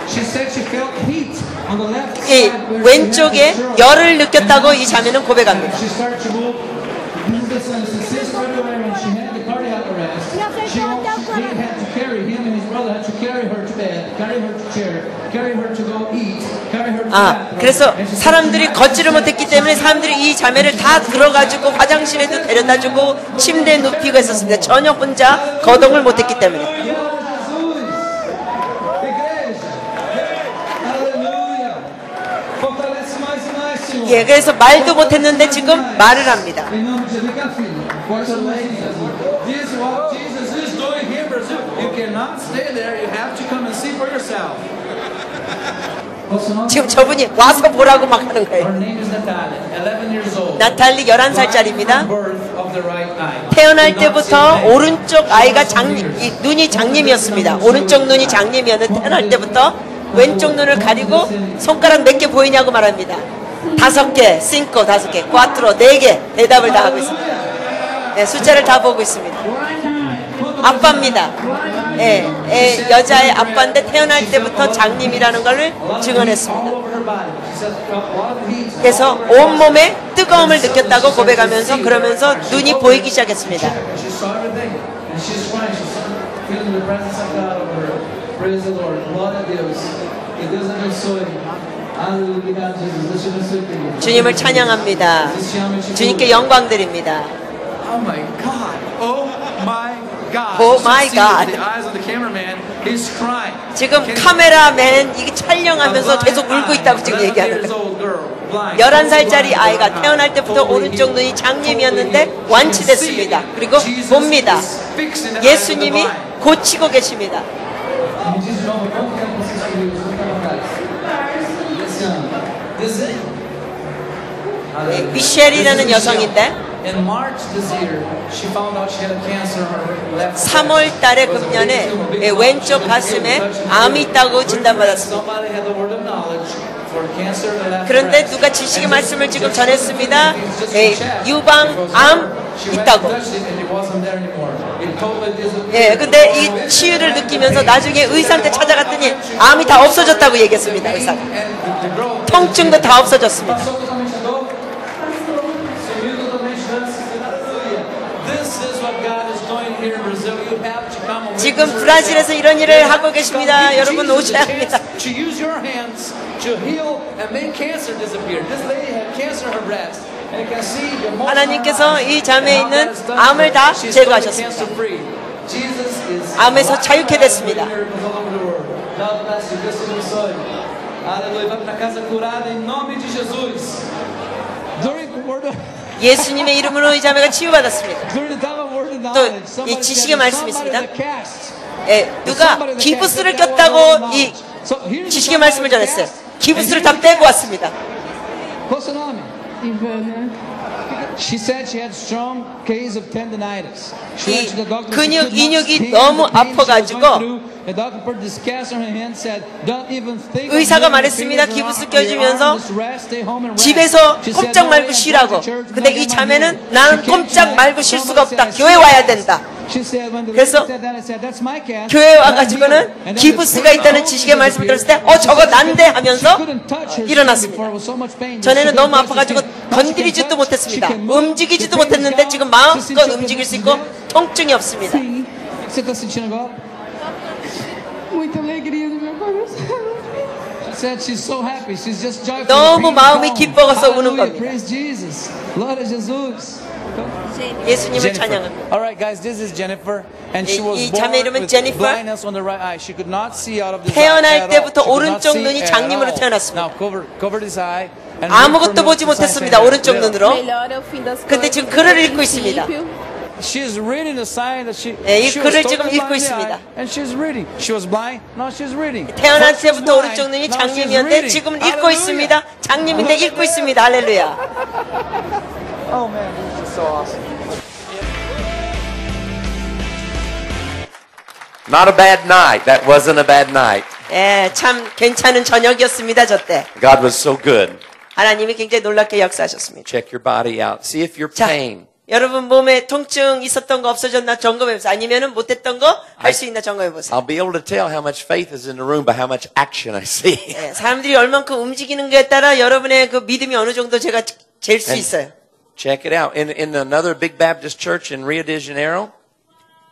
She said she felt heat on the left 이 side. where she 왼쪽에 had the stroke. 열을 느꼈다고 이 자매는 고백합니다. She started to move. This is the son. Since February, when she had the cardiac arrest, she had to carry him and his brother had to carry her to bed, carry her to chair, carry her to go eat, carry her to bathroom. 그래서 And she said 사람들이 걷지를 못했기 때문에 사람들이 이 자매를 다 들어가지고 화장실에도 데려다주고 침대에 눕히고 했었습니다. 전혀 혼자 거동을 못했기 때문에. 예, 그래서 말도 못했는데 지금 말을 합니다. Em nome de Jesus, cá, filho. Força a mãozinha. This is what Jesus is doing here in Brazil. You cannot stay there. You have to come and see for yourself. What's her name? 지금 저분이 와서 보라고 막 하는 Her 거예요. name is Natalia, 11 years old. 나탈리 11살짜리입니다. Birth of the right eye. 태어날 때부터 오른쪽 아이가 눈이 장님이었습니다. 오른쪽 눈이 장님이었는데 태어날 때부터 왼쪽 눈을 가리고 손가락 몇 개 보이냐고 말합니다. 5개, 5, 5개, 4, 4개 대답을 다 하고 있습니다. 네, 숫자를 다 보고 있습니다. 아빠입니다. 예, 여자의 아빠인데 태어날 때부터 장님이라는 걸 증언했습니다. All over her body. She said felt a lot of heat. 그래서 온몸에 뜨거움을 느꼈다고 고백하면서 그러면서 눈이 보이기 시작했습니다. She saw everything, and she's crying. She's feeling the presence of God over her. Praise the Lord. Glória a Deus. Que Deus abençoe. Aleluia. Obrigado, Jesus. Deus te abençoe, querido. 주님을 찬양합니다. Deus te ama e te 주님께 cuida. 영광 드립니다. Oh my God. Oh my God. Oh You should my see God. The eyes of the cameraman. He's crying. 지금 카메라맨 이게 촬영하면서 계속 울고 있다고 지금 얘기하는 거예요. 11살짜리 아이가 태어날 때부터 오른쪽 눈이 장님이었는데 완치됐습니다. 그리고 봅니다. 예수님이 고치고 계십니다. Me diz de novo, quanto tempo vocês viram isso? Esse ano. Dezembro. Aleluia. 미셸이라는 여성인데 In March this year, she found out she had a cancer on her left side. 3월 달에 금년에 왼쪽 가슴에 암이 있다고 진단받았습니다. Somebody had the word of knowledge for cancer in the left 그런데 breast. 누가 지식의 말씀을 지금 전했습니다. 유방암 있다고. it wasn't there anymore. It totally disappeared. 예, 근데 이 치유를 느끼면서 나중에 의사한테 찾아갔더니 암이 다 없어졌다고 얘기했습니다. 의사가. 통증도 다 없어졌습니다. 지금 브라질에서 이런 일을 하고 계십니다. 여러분 오셔야 합니다. 하나님께서 이 자매에 있는 암을 다 제거하셨습니다. 암에서 자유케 됐습니다. 예수님의 이름으로 이 자매가 치유받았습니다. 또 이 지식의 말씀이 있습니다. 예, 누가 기부스를 꼈다고 이 지식의 말씀을 전했어요. 기부스를 다 빼고 왔습니다. She said she had strong case of tendinitis. 이 근육 인육이 너무 아파가지고 의사가 말했습니다. 기부스 껴주면서 집에서 꼼짝 말고 쉬라고. 근데 이 자매는 나는 꼼짝 말고 쉴 수가 없다. 교회 와야 된다. 그래서 교회 와가지고는 기부스가 있다는 지식의 말씀을 들었을 때 저거 난데 하면서 일어났습니다. 전에는 너무 아파가지고 건드리지도 못했습니다. 움직이지도 못했는데 지금 마음껏 움직일 수 있고 통증이 없습니다. 너무 마음이 기뻐서 우는 겁니다. 예수님을 찬양합니다. Alright, guys, this is Jennifer, and she was 이 born 자매 이름은 with 제니퍼. blindness on the right eye. She could not see out of this eye 태어날 at 때부터 all. She could not 오른쪽 see 눈이 at 장님으로 all. 태어났습니다. Now cover this eye. and 아무것도 look 보지 for the sign 못했습니다. saying 오른쪽 that. 눈으로. Melhor é o fim das 근데 coisas. 지금 글을 읽고 있습니다. She's reading the sign that she. 예, 이 she was 글을 totally 지금 읽고 blind in the 있습니다. eye, and she's reading. She was blind. Now she's reading. 태어날 First she was 때부터 blind, 오른쪽 눈이 now she's 장님이었는데 reading. 지금은 읽고 Hallelujah. 있습니다. 장님인데 읽고 있습니다. 할렐루야. Oh man, this is so awesome. Not a bad night. That wasn't a bad night. 예, 참 괜찮은 저녁이었습니다. 저 때. God was so good. 하나님이 굉장히 놀랍게 역사하셨습니다. Check your body out. See if your 자, pain. 여러분 몸에 통증 있었던 거 없어졌나 점검해보세요. 아니면은 못했던 거 할 수 있나 점검해보세요. I'll be able to tell how much faith is in the room by how much action I see. 예, 사람들이 얼만큼 움직이는 거에 따라 여러분의 그 믿음이 어느 정도 제가 잴 수 있어요. Check it out. In another big Baptist church in Rio de Janeiro,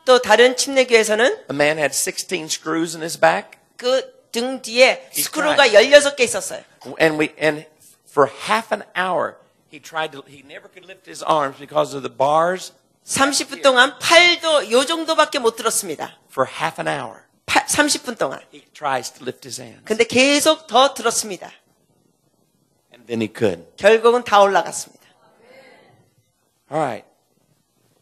또 다른 침례교회에서는 a man had 16 screws in his back. 그 등 뒤에 He 스크루가 tried. 16개 있었어요. And for half an hour, he never could lift his arms because of the bars. 30분 동안 팔도 요 정도밖에 못 들었습니다. For half an hour, 30분 동안. he tries to lift his hands. 근데 계속 더 들었습니다. And then he could. 결국은 다 올라갔습니다. All right.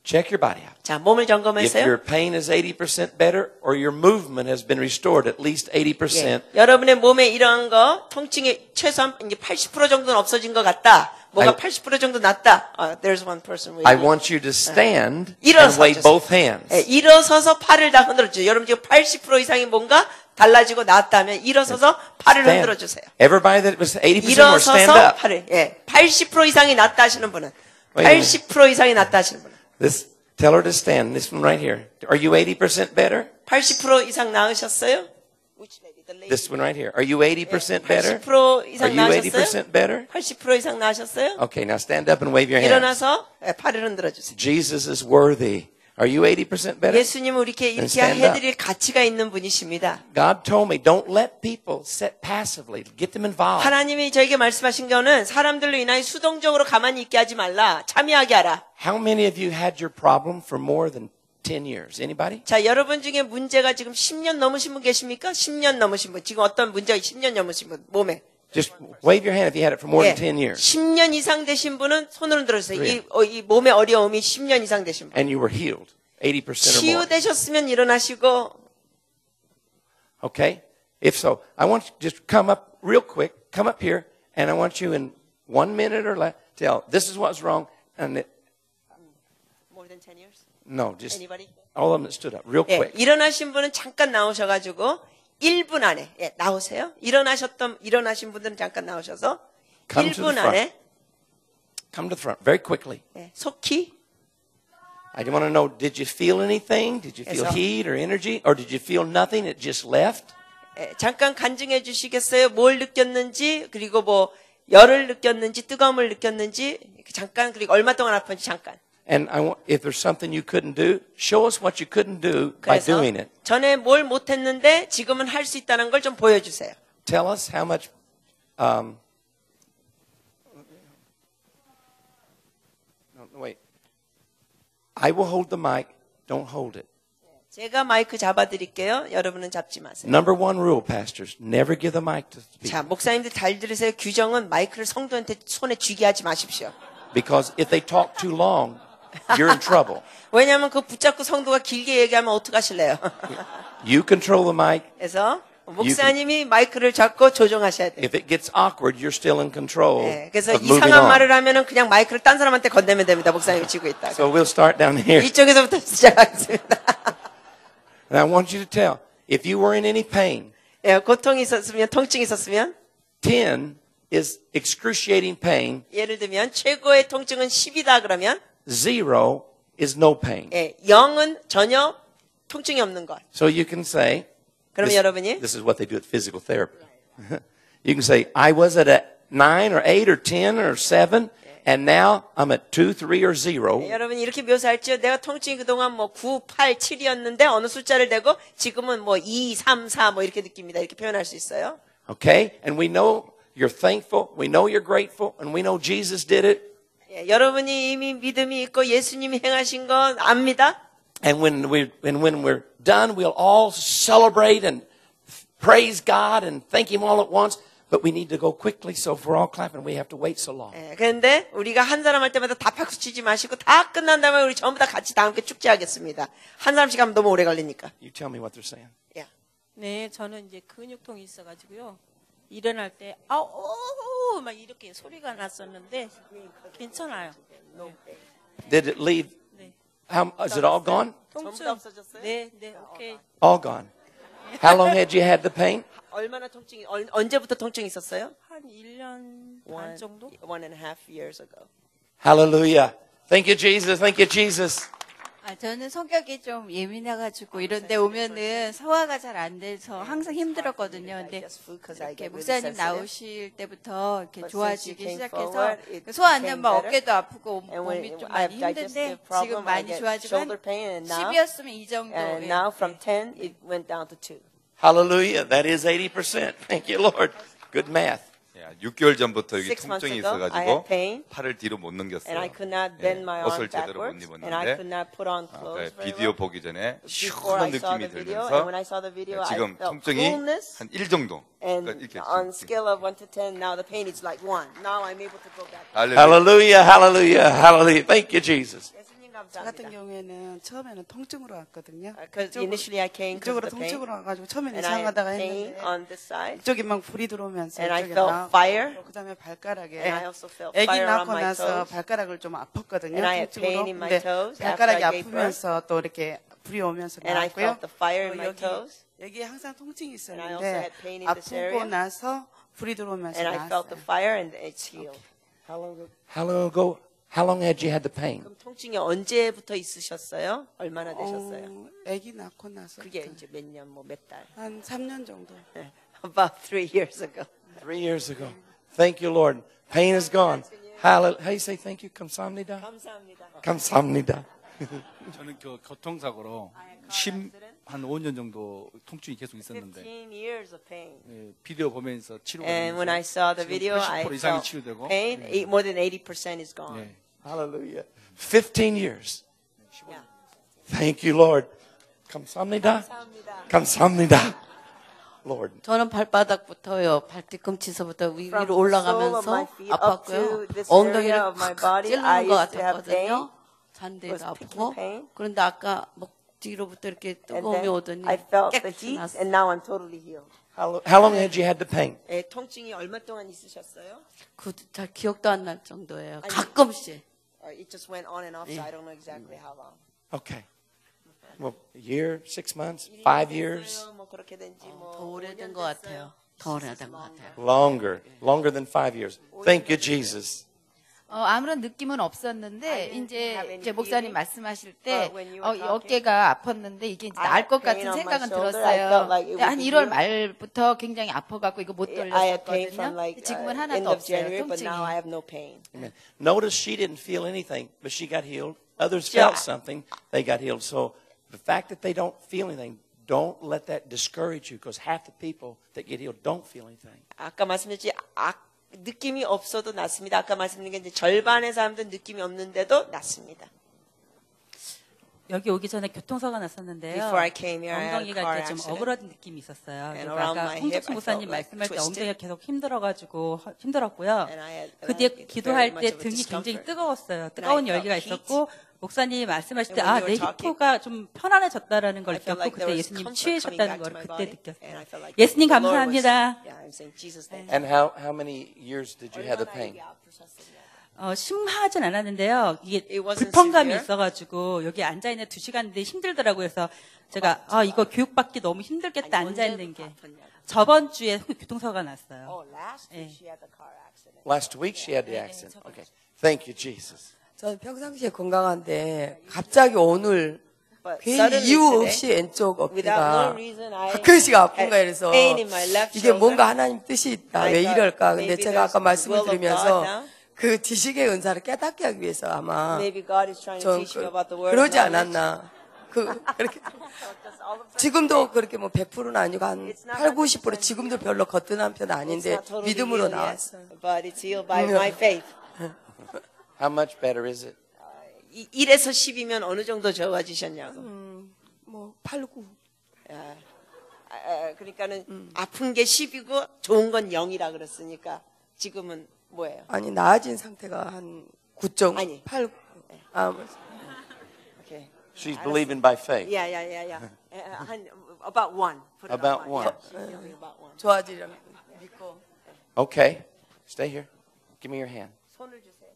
Check your body out. 자, 몸을 If 점검했어요. your pain is 80% better or your movement has been restored at least 80%, 예, 여러분의 몸에 이러한 거 통증이 최소한 이제 80% 정도는 없어진 것 같다. 뭐가 80% 정도 낫다. There's one person I waiting. want you to stand and 일어서 wave 주세요. both hands. 예, 일어서서 팔을 다 흔들어주세요. 여러분 지금 80% 이상이 뭔가 달라지고 나았다면 일어서서 팔을 Stand. 흔들어주세요. Everybody that was 80% more, stand 일어서서 up. 팔을 80% 이상이 낫다 하시는 분은 Wait a minute. 80% 이상이 낫다 하시는 분은 Tell her to stand. This one right here. Are you 80% better? 80% 이상 나으셨어요? Which lady? The lady. This one right here. Are you 80% better? 80% Are 이상 you 나으셨어요? 80% better? 80% 이상 나으셨어요? Okay, now stand up and wave your hands. 일어나서 팔을 흔들어 주세요. Jesus is worthy. Are you 80% better? 예수님은 이렇게 stand up. 해드릴 가치가 있는 분이십니다. God told me, don't let people sit passively. Get them involved. 하나님이 저에게 말씀하신 거는 사람들로 인하여 수동적으로 가만히 있게 하지 말라. 참여하게 하라. How many of you had your problem for more than 10 years? Anybody? 자, 여러분 중에 문제가 지금 10년 넘으신 분 계십니까? 10년 넘으신 분. 지금 어떤 문제가 10년 넘으신 분 몸에. Just wave your hand if you had it for more 예, than 10 years. 10년 이상 되신 분은 손으로 들어주세요. 이 몸의 어려움이 10년 이상 되신 분. And you were healed. 80% or more. 치유되셨으면 일어나시고. Okay? If so, I want you to just come up real quick. Come up here. And I want you in 1 minute or less tell this is what's wrong. And More than 10 years? no, just Anybody? all of them that stood up real 예, quick. 일어나신 분은 잠깐 나오셔가지고 1분 안에 나오세요. 일어나신 분들은 잠깐 나오셔서 Come to the 1분 front. 안에 Come to the front very quickly. 속히 I want to know, did you feel anything? Did you feel 그래서- heat or energy? Or did you feel nothing? It just left? 잠깐 간증해 주시겠어요? 뭘 느꼈는지, 그리고 뭐 열을 느꼈는지, 뜨거움을 느꼈는지, 잠깐, 그리고 얼마 동안 아픈지 잠깐. And if there's something you couldn't do, show us what you couldn't do by 그래서 doing it. 전에 뭘 못했는데 지금은 할 수 있다는 걸 좀 보여주세요. Tell us how much. No, wait. I will hold the mic. Don't hold it. 제가 마이크 잡아드릴게요. 여러분은 잡지 마세요. Number one rule, pastors: never give the mic to speak. 자, 목사님들 잘 들으세요. 규정은 마이크를 성도한테 손에 쥐게 하지 마십시오. Because if they talk too long, you're in trouble. 왜냐하면 그 붙잡고 성도가 길게 얘기하면 어떡하실래요? You control the mic. 그래서 목사님이 마이크를 잡고 조정하셔야 돼요. If it gets awkward, you're still in control 네, 그래서 of moving 이상한 on. 말을 하면은 그냥 마이크를 딴 사람한테 건네면 됩니다. 목사님이 쥐고 있다가. So we'll start down here. 이쪽에서부터 시작하겠습니다. And I want you to tell, if you were in any pain, 예, 고통이 있었으면, 통증이 있었으면, 10 is excruciating pain, 예를 들면 최고의 통증은 10이다 그러면 0 is no pain. 예, 0은 전혀 통증이 없는 것. So you can say, 그러면 여러분이 this is what they do at physical therapy. You can say, I was at a 9 or 8 or 10 or 7, and now I'm at 2, 3 or 0. 여러분이 이렇게 묘사할지요. 내가 통증이 그동안 뭐 9, 8, 7이었는데 어느 숫자를 대고 지금은 뭐 2, 3, 4 뭐 이렇게 느낍니다. 이렇게 표현할 수 있어요. Okay? And we know you're thankful, we know you're grateful, and we know Jesus did it. 예, 여러분이 이미 믿음이 있고 예수님이 행하신 건 압니다. And when we're done, we'll all celebrate and praise God and thank Him all at once. But we need to go quickly, so if we're all clapping, we have to wait so long. 예, 그런데 우리가 한 사람 할 때마다 다 박수 치지 마시고 다 끝난 다음에 우리 전부 다 같이 다 함께 축제하겠습니다. 한 사람씩 하면 너무 오래 걸리니까. You tell me what they're saying. 예. 네, 저는 이제 근육통이 있어가지고요. 일어날 때, 아우, 막 이렇게 소리가 났었는데, 괜찮아요. Did it leave? 네. Is it all gone? 전부 다 없어졌어요? 네, 오케이. All gone. How long had you had the pain? 얼마나 통증이, 언제부터 통증이 있었어요? 한 1년 반 정도? 1.5 years ago. Hallelujah. Thank you, Jesus. Thank you, Jesus. 저는 성격이 좀 예민해가지고 이런데 오면은 소화가 잘 안 돼서 항상 힘들었거든요. 근데 이렇게 목사님 나오실 때부터 이렇게 좋아지기 시작해서 소화 안 되면 막 어깨도 아프고 몸이 좀 많이 힘든데 지금 많이 좋아지고 한 10이었으면 이 정도. And now from 10, it went down to 2. Hallelujah. That is 80%. Thank you, Lord. Good math. 6개월 전부터 여기 6 months 통증이 ago, I 있어가지고 had pain. 팔을 뒤로 못 넘겼어요. And I could not bend my arm 옷을 제대로 못 backwards. And I could 입었는데 not put on clothes very 비디오 well. 보기 전에 Before I 시원한 saw the 느낌이 video, and 들면서 when I saw the video, I 지금 felt 통증이 coolness. 한 1 정도. And 그러니까 이렇게 on scale of 1 to 10, now the pain is like 1. Now I'm able to go back. 할렐루야. Hallelujah. Hallelujah. Hallelujah. Thank you, Jesus. 예수님 저 같은 감사합니다. 경우에는 처음에는 통증으로 왔거든요. Because initially I came because 이쪽으로 of the pain. 통증으로 와가지고 처음에는 And I had 이상하다가 pain 했는데 on this side. 이쪽에 막 불이 들어오면서 And I 이쪽에 felt 나고 fire. 그다음에 발가락에 And I also felt 아기 fire on 낳고 my 나서 toes. 발가락을 좀 아팠거든요. And I had pain 통증으로. in my 근데 toes 발가락이 after I gave 아프면서 또 이렇게 불이 오면서 And I 나왔고요. felt the fire in my 여기, toes. 여기에 항상 통증이 And I also had 있었는데 pain in this area. 아프고 나서 불이 들어오면서 And I felt the 나왔어요. fire and it's healed. How long ago? How long ago? How long had you had the pain? 그럼 통증이 언제부터 있으셨어요? 얼마나 되셨어요? 아기 낳고 나서 그게 이제 몇 년, 뭐 몇 달? 한 3년 정도. About 3 years ago. 3 years ago. Thank you, Lord. Pain is gone. Hallelujah. How you say thank you? 감사합니다. 감사합니다. 감사합니다. 저는 교통사고로 한 5년 정도 통증이 계속 있었는데 15 years of pain. 비디오 보면서 치료가 And when I 되면서 saw the 지금 video, I 80% 이상이 felt 치료되고 pain. More than 80% is gone. 네. Hallelujah. 15 years. Yeah. Thank you, Lord. 감사합니다. 감사합니다. Lord. 저는 발바닥부터요, 발뒤꿈치서부터 From 위로 the sole of 올라가면서 my feet up 아팠고요. to this 엉덩이를 area of my body, 찔리는 I 것 used to have pain. 같았거든요. 잔대가 Was 아프고. picking pain. 그런데 아까 목 뒤로부터 이렇게 And 뜨거움이 then 오더니 I felt the 깨끗이 heat, 났어요. and now I'm totally healed. How long had you had the pain? 통증이 얼마 동안 있으셨어요? 잘 기억도 안 날 정도예요. 아니, 가끔씩. It just went on and off, so I don't know exactly how long. Okay. Well, a year, 6 months, 5 years? 뭐 그렇게 된지 뭐 더 오래된 것 같아요. 더 오래된 것 같아요. Longer than 5 years. Thank you, Jesus. 아무런 느낌은 없었는데 I didn't 이제 have any 이제 목사님 feeling. 말씀하실 때 But when you were talking, 어깨가 아팠는데 이게 이제 I 나을 had 것 pain 같은 on my 생각은 shoulder. I 들었어요. felt like it 근데 한 would be 1월 healed. 말부터 굉장히 아파갖고 이거 못 I had pain from 돌렸었거든요. like 지금은 end 하나도 of 없어요. January, but 통증이. now I have no pain. Amen. Notice she didn't feel anything, but she got healed. Others Yeah. felt something, they got healed. So the fact that they don't feel anything, don't let that discourage you, because half the people that get healed don't feel anything. 아까 말씀드렸지 느낌이 없어도 낫습니다. 아까 말씀드린 게 이제 절반의 사람들은 느낌이 없는데도 낫습니다. 여기 오기 전에 교통사고가 났었는데요. Before I came here, I had a 엉덩이가 car 이렇게 좀 accident. 어그러진 느낌이 있었어요. And 그리고 around 아까 my hip, 홍덕수 I 목사님 felt like 말씀할 때 twisted. 엉덩이가 계속 힘들어가지고 힘들었고요. And I had 그 뒤에 very 기도할 much 때 of a 등이 굉장히 discomfort. 뜨거웠어요. And I 뜨거운 felt 열기가 heat. 있었고 목사님이 말씀하실 때 And when you 내 were talking, 히포가 좀 편안해졌다라는 걸 I felt 느꼈고 like 그때 there was 예수님 comfort 취해셨다는 coming 걸 back to my 그때 body. 느꼈어요. And I felt like 예수님 the Lord was- 감사합니다. Yeah, I'm saying Jesus thank you. And how many years did you have the pain? 심하진 않았는데요. 이게 It wasn't 불편감이 severe. 있어가지고 여기 앉아 있는 2시간인데 힘들더라고요. 그래서 제가 이거 교육받기 너무 힘들겠다 앉아 있는 게 저번 주에 교통사고가 났어요. Oh, last week she had the car accident. Last week she had the accident. Okay. Thank you, Jesus. 저는 평상시에 건강한데 갑자기 오늘 But 괜히 suddenly 이유 today, 없이 왼쪽 without 어깨가 no reason, I 가끔씩 아픈 had 거예요. 그래서 pain in my left 이게 뭔가 shoulder. 하나님 뜻이 있다. I 왜 thought 이럴까? 근데 maybe 제가 아까 there's 말씀을 will of 드리면서 God now. 그 지식의 은사를 깨닫게 하기 위해서 아마 Maybe God is trying to 전 teach me about the word. 그러지 of knowledge. 않았나. 그렇게 지금도 그렇게 뭐 100%는 아니고 한 8, 90% 지금도 별로 거뜬한 편 It's 아닌데 not totally 믿음으로 healed yet, 나왔어요. but it's healed by my faith. How much better is it? 1에서 10이면 어느 정도 좋아지셨냐고. 뭐 8, 9. 그러니까는 아픈 게 10이고 좋은 건 0이라 그랬으니까 지금은 뭐예요? 아니 나아진 상태가 한 9.8. 아니. Okay. She's believing by faith. Yeah. 한 about 1. Put it About on one. Yeah, she's feeling about 1. 좋아지려면 믿고. Okay. Stay here. Give me your hand. 손을 주세요.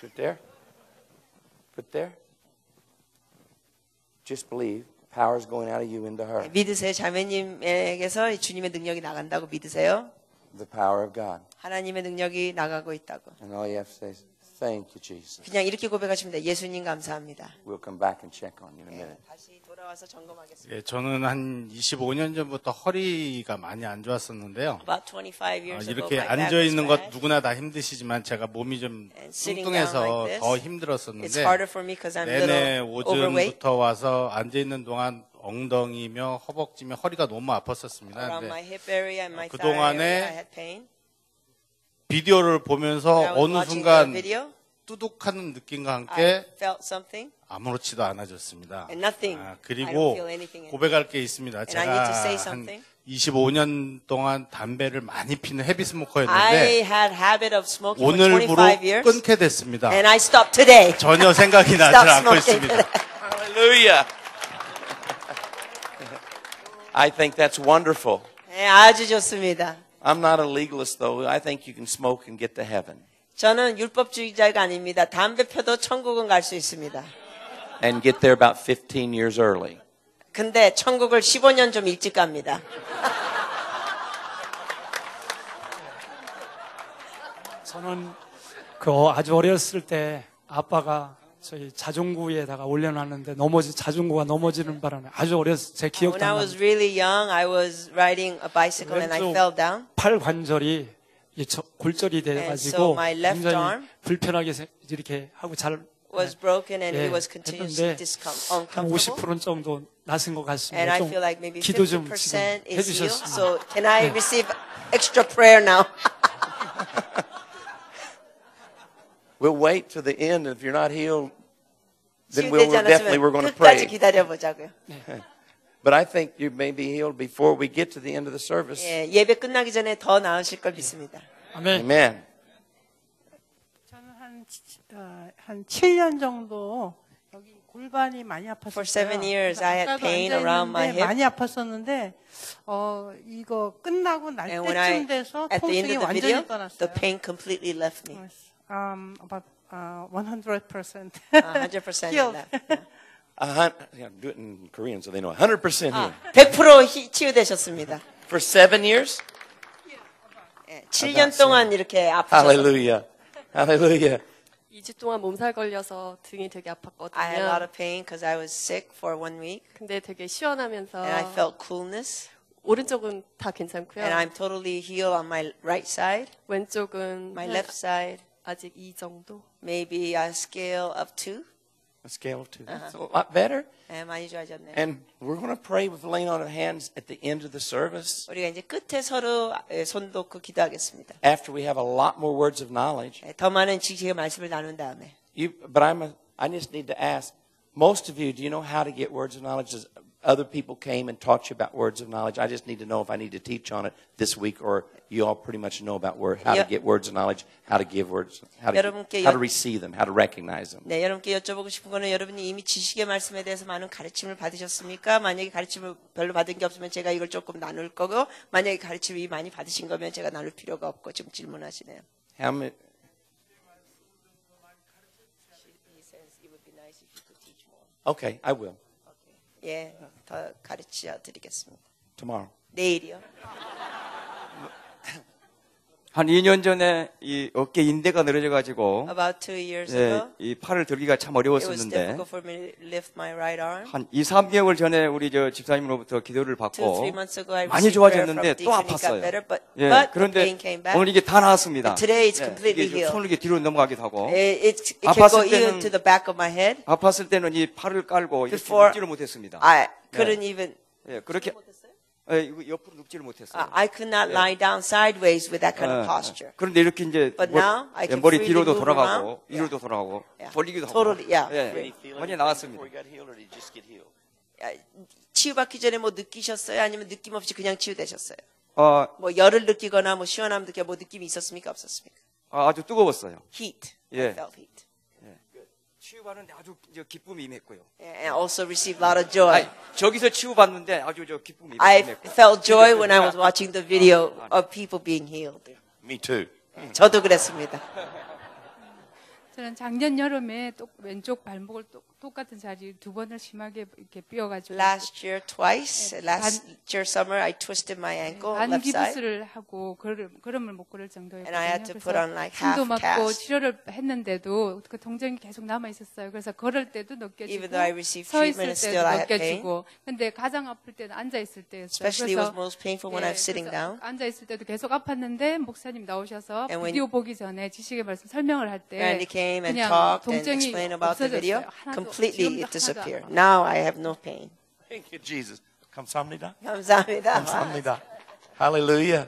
Put there. Put there. Just believe. Power's going out of you into her. 믿으세요. 자매님에게서 주님의 능력이 나간다고 믿으세요. The power of God. 하나님의 능력이 나가고 있다고. And all you have to say is, thank you, Jesus. 그냥 이렇게 고백하시면 돼요. 예수님 감사합니다. We'll come back and check on you in a minute. 다시 돌아와서 점검하겠습니다. 예, 저는 한 25년 전부터 허리가 많이 안 좋았었는데요. About 25 years ago, 이렇게 my back 앉아 was 있는 것 bad. 누구나 다 힘드시지만 제가 몸이 좀 And sitting 뚱뚱해서 down like this, 더 It's 힘들었었는데 harder for me because I'm a 내내 little overweight. 오전부터 와서 앉아 있는 동안 엉덩이며 허벅지며 허리가 너무 아팠었습니다. Around 근데 my hip area and my thigh 그동안에 area, I had pain. 비디오를 보면서 When I was 어느 watching 순간 the video, 뚜둑하는 느낌과 I 함께 felt something. 아무렇지도 않아졌습니다. And nothing. I don't 그리고 feel anything. 고백할 게 있습니다. And I need to say 제가 한 something. 25년 동안 담배를 많이 피는 헤비 I 스모커였는데 had habit of smoking for 오늘부로 25 years. 끊게 됐습니다. And I stopped today. 전혀 생각이 나지 Stop 않고 smoking 있습니다. Hallelujah. I think that's wonderful. 네, 아주 좋습니다. I'm not a legalist, though. I think you can smoke and get to heaven 저는 율법주의자가 아닙니다. 담배 펴도 천국은 갈 수 있습니다. and get there about 15 years early. 근데 천국을 15년 좀 일찍 갑니다. 저는 아주 어렸을 때 아빠가 저희 자전거에다가 올려놨는데 자전거가 넘어지는 바람에 아주 제 기억도 When I 안 was 납니다. really young, I was riding a bicycle and I 왼쪽 fell down. 팔 관절이 골절이 And so 돼가지고 my left 굉장히 arm 불편하게 이렇게 하고 was broken and 예, it was continuously 했는데 한 uncomfortable. 50% 정도 나은 것 And 같습니다. I 좀 feel like maybe 기도 좀 50% 지금 is healed. 해주셨습니다. So can I 네. receive extra prayer now? We'll wait to the end. If you're not healed, then we're 치유되지 definitely we're 않았으면 going to 끝까지 pray. 기다려보자고요. But I think you may be healed before we get to the end of the service. 예, 예배 끝나기 전에 더 나으실 걸 믿습니다. 아멘. Amen. 저는 한 7년 정도 여기 골반이 많이 아팠어요. For 7 years, I had 아까도 pain around my 앉아있는데 hip. 많이 아팠었는데 이거 끝나고 날 And when I, 때쯤 돼서 at the end 통증이 of the video, 완전히 떠났어요. the pain completely left me. About 100%. 100% healed. left. Do it in Korean so they know. 100% healed. 100% 치유되셨습니다. For 7 years? 예, 7년 동안 이렇게 아프셨어요. Hallelujah. Hallelujah. 2주 동안 몸살 걸려서 등이 되게 아팠거든요. I had a lot of pain because I was sick for 1 week. 근데 되게 시원하면서 And I felt coolness. 오른쪽은 다 괜찮고요. And I'm totally healed on my right side. 왼쪽은 My left side, 아직 2 정도. maybe a scale of 2. A scale of 2. That's a lot better. 네, 많이 좋아졌네요. And we're going to pray with laying on of hands at the end of the service. 우리가 이제 끝에 서로 손 놓고 기도하겠습니다. After we have a lot more words of knowledge. 네, 더 많은 지식의 말씀을 나눈 다음에. But I just need to ask, most of you, do you know how to get words of knowledge? Does other people came and taught you about words of knowledge? I just need to know if I need to teach on it this week, or you all pretty much know about how to get words of knowledge, how to give words, how to receive them, how to recognize them. 네, 여러분께 여쭤보고 싶은 거는 여러분이 이미 지식의 말씀에 대해서 많은 가르침을 받으셨습니까? 만약에 가르침을 별로 받은 게 없으면 제가 이걸 조금 나눌 거고, 만약에 가르침이 많이 받으신 거면 제가 나눌 필요가 없고 지금 질문하시네요. How many? He says it would be nice if you could teach more. Okay, I will. 예, 더 가르쳐 드리겠습니다. Tomorrow. 내일이요. 한 2년 전에 이 어깨 인대가 늘어져가지고 About 2 years 예, ago, 이 팔을 들기가 참 it was 어려웠었는데 difficult for me to lift my right arm. 한 2, 3개월 전에 우리 저 집사님으로부터 기도를 2, 받고 3 months ago, I 많이 received prayer 좋아졌는데 from 또 Deacon. It got 아팠어요. better, but 예, the 그런데 pain came back. 오늘 이게 다 나았습니다. But today it's 예, completely 이게 healed. 손을 이렇게 뒤로 넘어가기도 하고 It can go 아팠을 even 때는 to the back of my head. 아팠을 때는 이 팔을 깔고 이렇게 Before 눕지를 못했습니다. I couldn't even. 예, 그렇게 예, 이거 옆으로 눕지를 못했어요. I could not lie down sideways with that kind of posture. 그런데 이렇게 이제 But now I can 머리 freely 뒤로도 move 돌아가고 around. 위로도 돌아가고 Yeah. 돌리기도 하고 Totally, yeah. 예, 많이 나왔습니다. 치유받기 전에 뭐 느끼셨어요? 아니면 느낌 없이 그냥 치유되셨어요? 어, 뭐 열을 느끼거나 뭐 시원함 느끼거나 뭐 느낌이 있었습니까? 없었습니까? 아주 뜨거웠어요. Heat. 예. I felt heat. 치유받는데 아주 기쁨이 임했고요. And also received a lot of joy. 아니, 저기서 치유받는데 아주 기쁨이 I 임했고. felt joy when I was watching the video of people being healed. Me too. 저도 그랬습니다. 저는 작년 여름에 왼쪽 발목을 똑같은 자리 2번을 심하게 이렇게 삐어가지고 Last year twice. Last year summer I twisted my ankle left side. 반기부스를 하고 걸음을 못 걸을 정도였거든요. And I had to put on like 힘도 half 맞고 cast. 치료를 했는데도 그 통증이 계속 남아 있었어요. 그래서 걸을 때도 Even 느껴지고 though I received 서 있을 treatment, 때도 still I had pain. 느껴지고. 근데 가장 아플 때는 앉아 있을 때였어요. Especially it was most painful when I was sitting down. 앉아 있을 때도 계속 아팠는데 목사님 나오셔서 And when- 비디오 보기 전에 지식의 말씀 설명을 할 때 Randy came and 그냥 talked and 통증이 explained about the video. 없어졌어요. Completely it 지금도 disappeared. Now I have no pain. Thank you, Jesus. 감사합니다. 감사합니다. 감사합니다. Hallelujah.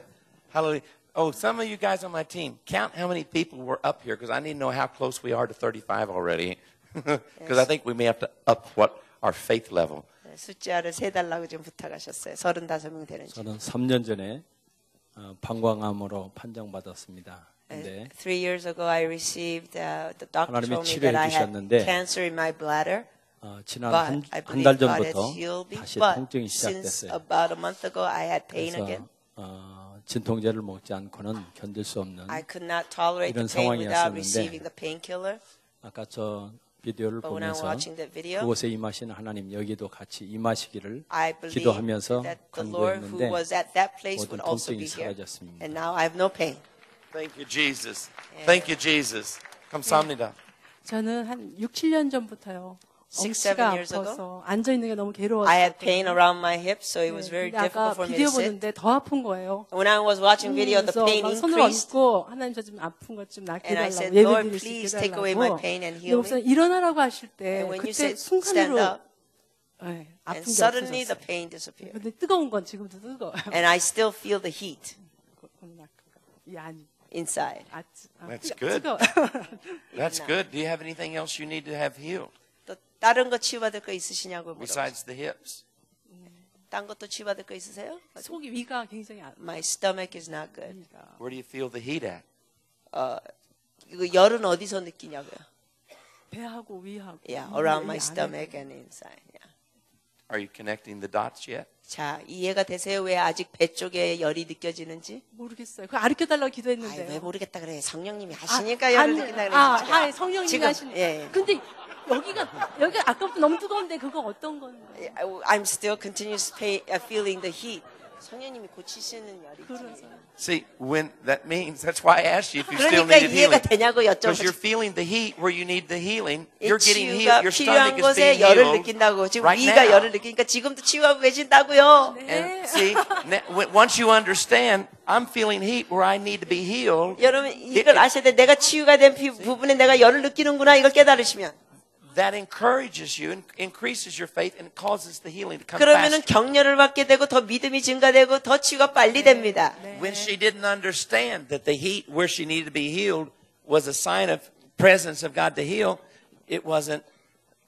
Hallelujah. Oh, some of you guys on my team, count how many people were up here because I need to know how close we are to 35 already. Because I think we may have to up what our faith level. 숫자를 세달라고 좀 부탁하셨어요. 35명 되는지. 저는 3년 전에 방광암으로 판정받았습니다. 근데 3 years ago I received the doctor 하나님이 told me 치료해 that I had 주셨는데, cancer in my bladder. 지난 But I 한 달 believe God has 전부터 healed me. 다시 But 통증이 since 시작됐어요. about a month ago I had pain again. 그래서 진통제를 먹지 않고는 견딜 수 없는 I could not tolerate 이런 the pain without receiving 상황이었었는데 the painkiller. 아까 저 비디오를 But when I was 보면서 watching that video, 그곳에 임하시는 하나님 여기도 같이 임하시기를 I believe 기도하면서 that the Lord who 간구했는데 was at that place 모든 would also 통증이 be here. 사라졌습니다. And now I have no pain. Thank you, Jesus. Thank you, Jesus. 감사합니다. 저는 한 6, 7년 전부터요. 6, 엉치가 7 years ago, 아파서 앉아 있는 게 너무 괴로웠어요. I had pain around my hips, so it was very 근데 아까 difficult for me 비디오 to sit. 보는데 더 아픈 거예요. When I was watching video, the 그래서 pain 막 손을 increased. 얹고 하나님 저 좀 아픈 것 좀 낫게 And I 해달라고 said, 예배 Lord, 드릴 수 please 있게 take away my 해달라고. pain and 근데 heal 목사님 me. 일어나라고 하실 때 And when you 그때 said stand 순간으로 up, 네, and 아픈 게 suddenly the 없어졌어요. pain disappeared. 근데 뜨거운 건 지금도 뜨거워요. And I still feel the heat 이 안이. inside. That's good. That's good. Do you have anything else you need to have healed 또 다른 거 치유받을 거 있으시냐고 물어봤어요. besides the hips? 딴 것도 치유받을 거 있으세요? 속이 위가 굉장히 My stomach is not good. Where do you feel the heat at? 이거 열은 어디서 느끼냐고요? 배하고 위하고. Yeah, around my 이 안에. stomach and inside. Yeah. Are you connecting the dots yet? 자, 이해가 되세요? 왜 아직 배 쪽에 열이 느껴지는지? 모르겠어요. 그거 가르쳐 달라고 기도했는데. 왜 모르겠다 그래? 성령님이 하시니까 열을 느낀다 그래. 성령님이 지금, 하시는. 예. 근데 여기가 아까부터 너무 뜨거운데 그거 어떤 건가요? I'm still continuously feeling the heat. 성령님이 고치시는 열이지. See, when that means, that's why I asked you if you still 그러니까 needed 이해가 healing. 되냐고 Because you're 여쭤보죠. feeling the heat where you need the healing. 이 You're getting 치유가 healed. Your 필요한 stomach is 곳에 being 열을 healed 느낀다고. 지금 right 위가 now. 열을 느끼니까 지금도 치유하고 계신다고요. And see, once you understand, I'm feeling heat where I need to be healed. 여러분 이걸 아셔야 돼. 내가 치유가 된 부분에 내가 열을 느끼는구나. 이걸 깨달으시면. That encourages you and increases your faith and causes the healing to come 그러면은 faster. 격려를 받게 되고 더 믿음이 증가되고 더 치유가 빨리 됩니다. When she didn't understand that the heat where she needed to be healed was a sign of presence of God to heal, it wasn't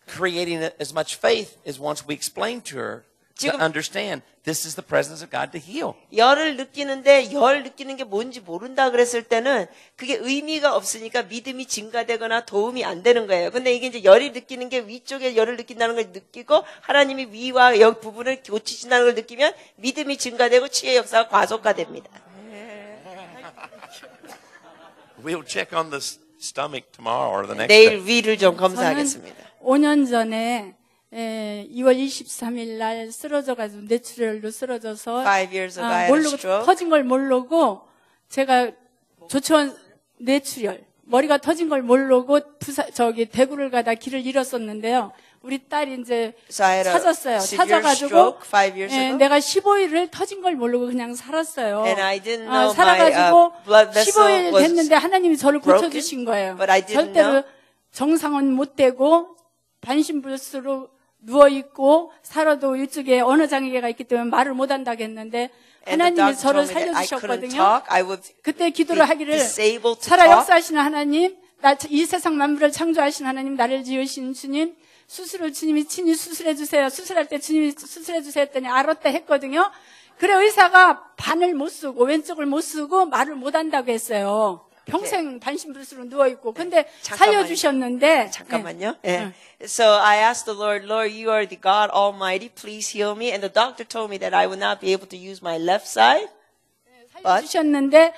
creating as much faith as once we explained to her to understand this is the presence of God to heal. 열을 느끼는데 열 느끼는 게 뭔지 모른다 그랬을 때는 그게 의미가 없으니까 믿음이 증가되거나 도움이 안 되는 거예요. 근데 이게 이제 열이 느끼는 게 위쪽에 열을 느낀다는 걸 느끼고 하나님이 위와 역 부분을 고치신다는 걸 느끼면 믿음이 증가되고 치유의 역사가 과속화됩니다. We'll check on the stomach tomorrow or the next 내일 day. 위를 좀 검사하겠습니다. 5년 전에 2월 23일 날 쓰러져가지고 뇌출혈로 쓰러져서 5 years ago I had a 모르고 stroke. 터진 걸 모르고 제가 조치원 뇌출혈 머리가 터진 걸 모르고 대구를 가다 길을 잃었었는데요. 우리 딸이 이제 So I had a 찾았어요. severe 찾아가지고 stroke 5 years ago. 내가 15일을 터진 걸 모르고 그냥 살았어요. And I didn't know 살아가지고 my blood vessel 15일 was 됐는데 하나님이 저를 broken, 고쳐주신 거예요. but I didn't 절대로 know. 정상은 못 되고 반신불수로 누워있고 살아도 이쪽에 언어 장애가 있기 때문에 말을 못한다고 했는데 And the 하나님이 doctor 저를 told me that I couldn't 살려주셨거든요. talk. I would 그때 기도를 be 하기를 disabled to 살아 talk. 역사하시는 하나님, 이 세상 만물을 창조하신 하나님, 나를 지으신 주님, 수술을 주님이 친히 수술해 주세요. 수술할 때 주님이 수술해 주세요 했더니 알았다 했거든요. 그래 의사가 반을 못 쓰고 왼쪽을 못 쓰고 말을 못 한다고 했어요. 평생 반신불수로 누워있고. 근데 살려주셨는데. 잠깐만요. 예. So I asked the Lord, Lord, you are the God Almighty. Please heal me. And the doctor told me that I would not be able to use my left side. 살려주셨는데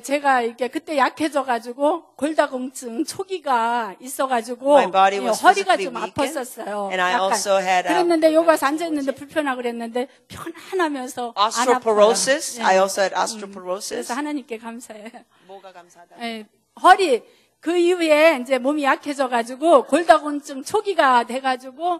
제가 이렇게 그때 약해져가지고 골다공증 초기가 있어가지고 My body was 허리가 physically 좀 weakened, 아팠었어요. and I 약간. also had 그랬는데 여기 와서 앉아있는데 불편하고 그랬는데 편안하면서 안 osteoporosis. 아파요. I also had osteoporosis. 그래서 하나님께 감사해요. 뭐가 감사하다? 허리 그 이후에 이제 몸이 약해져가지고 골다공증 초기가 돼가지고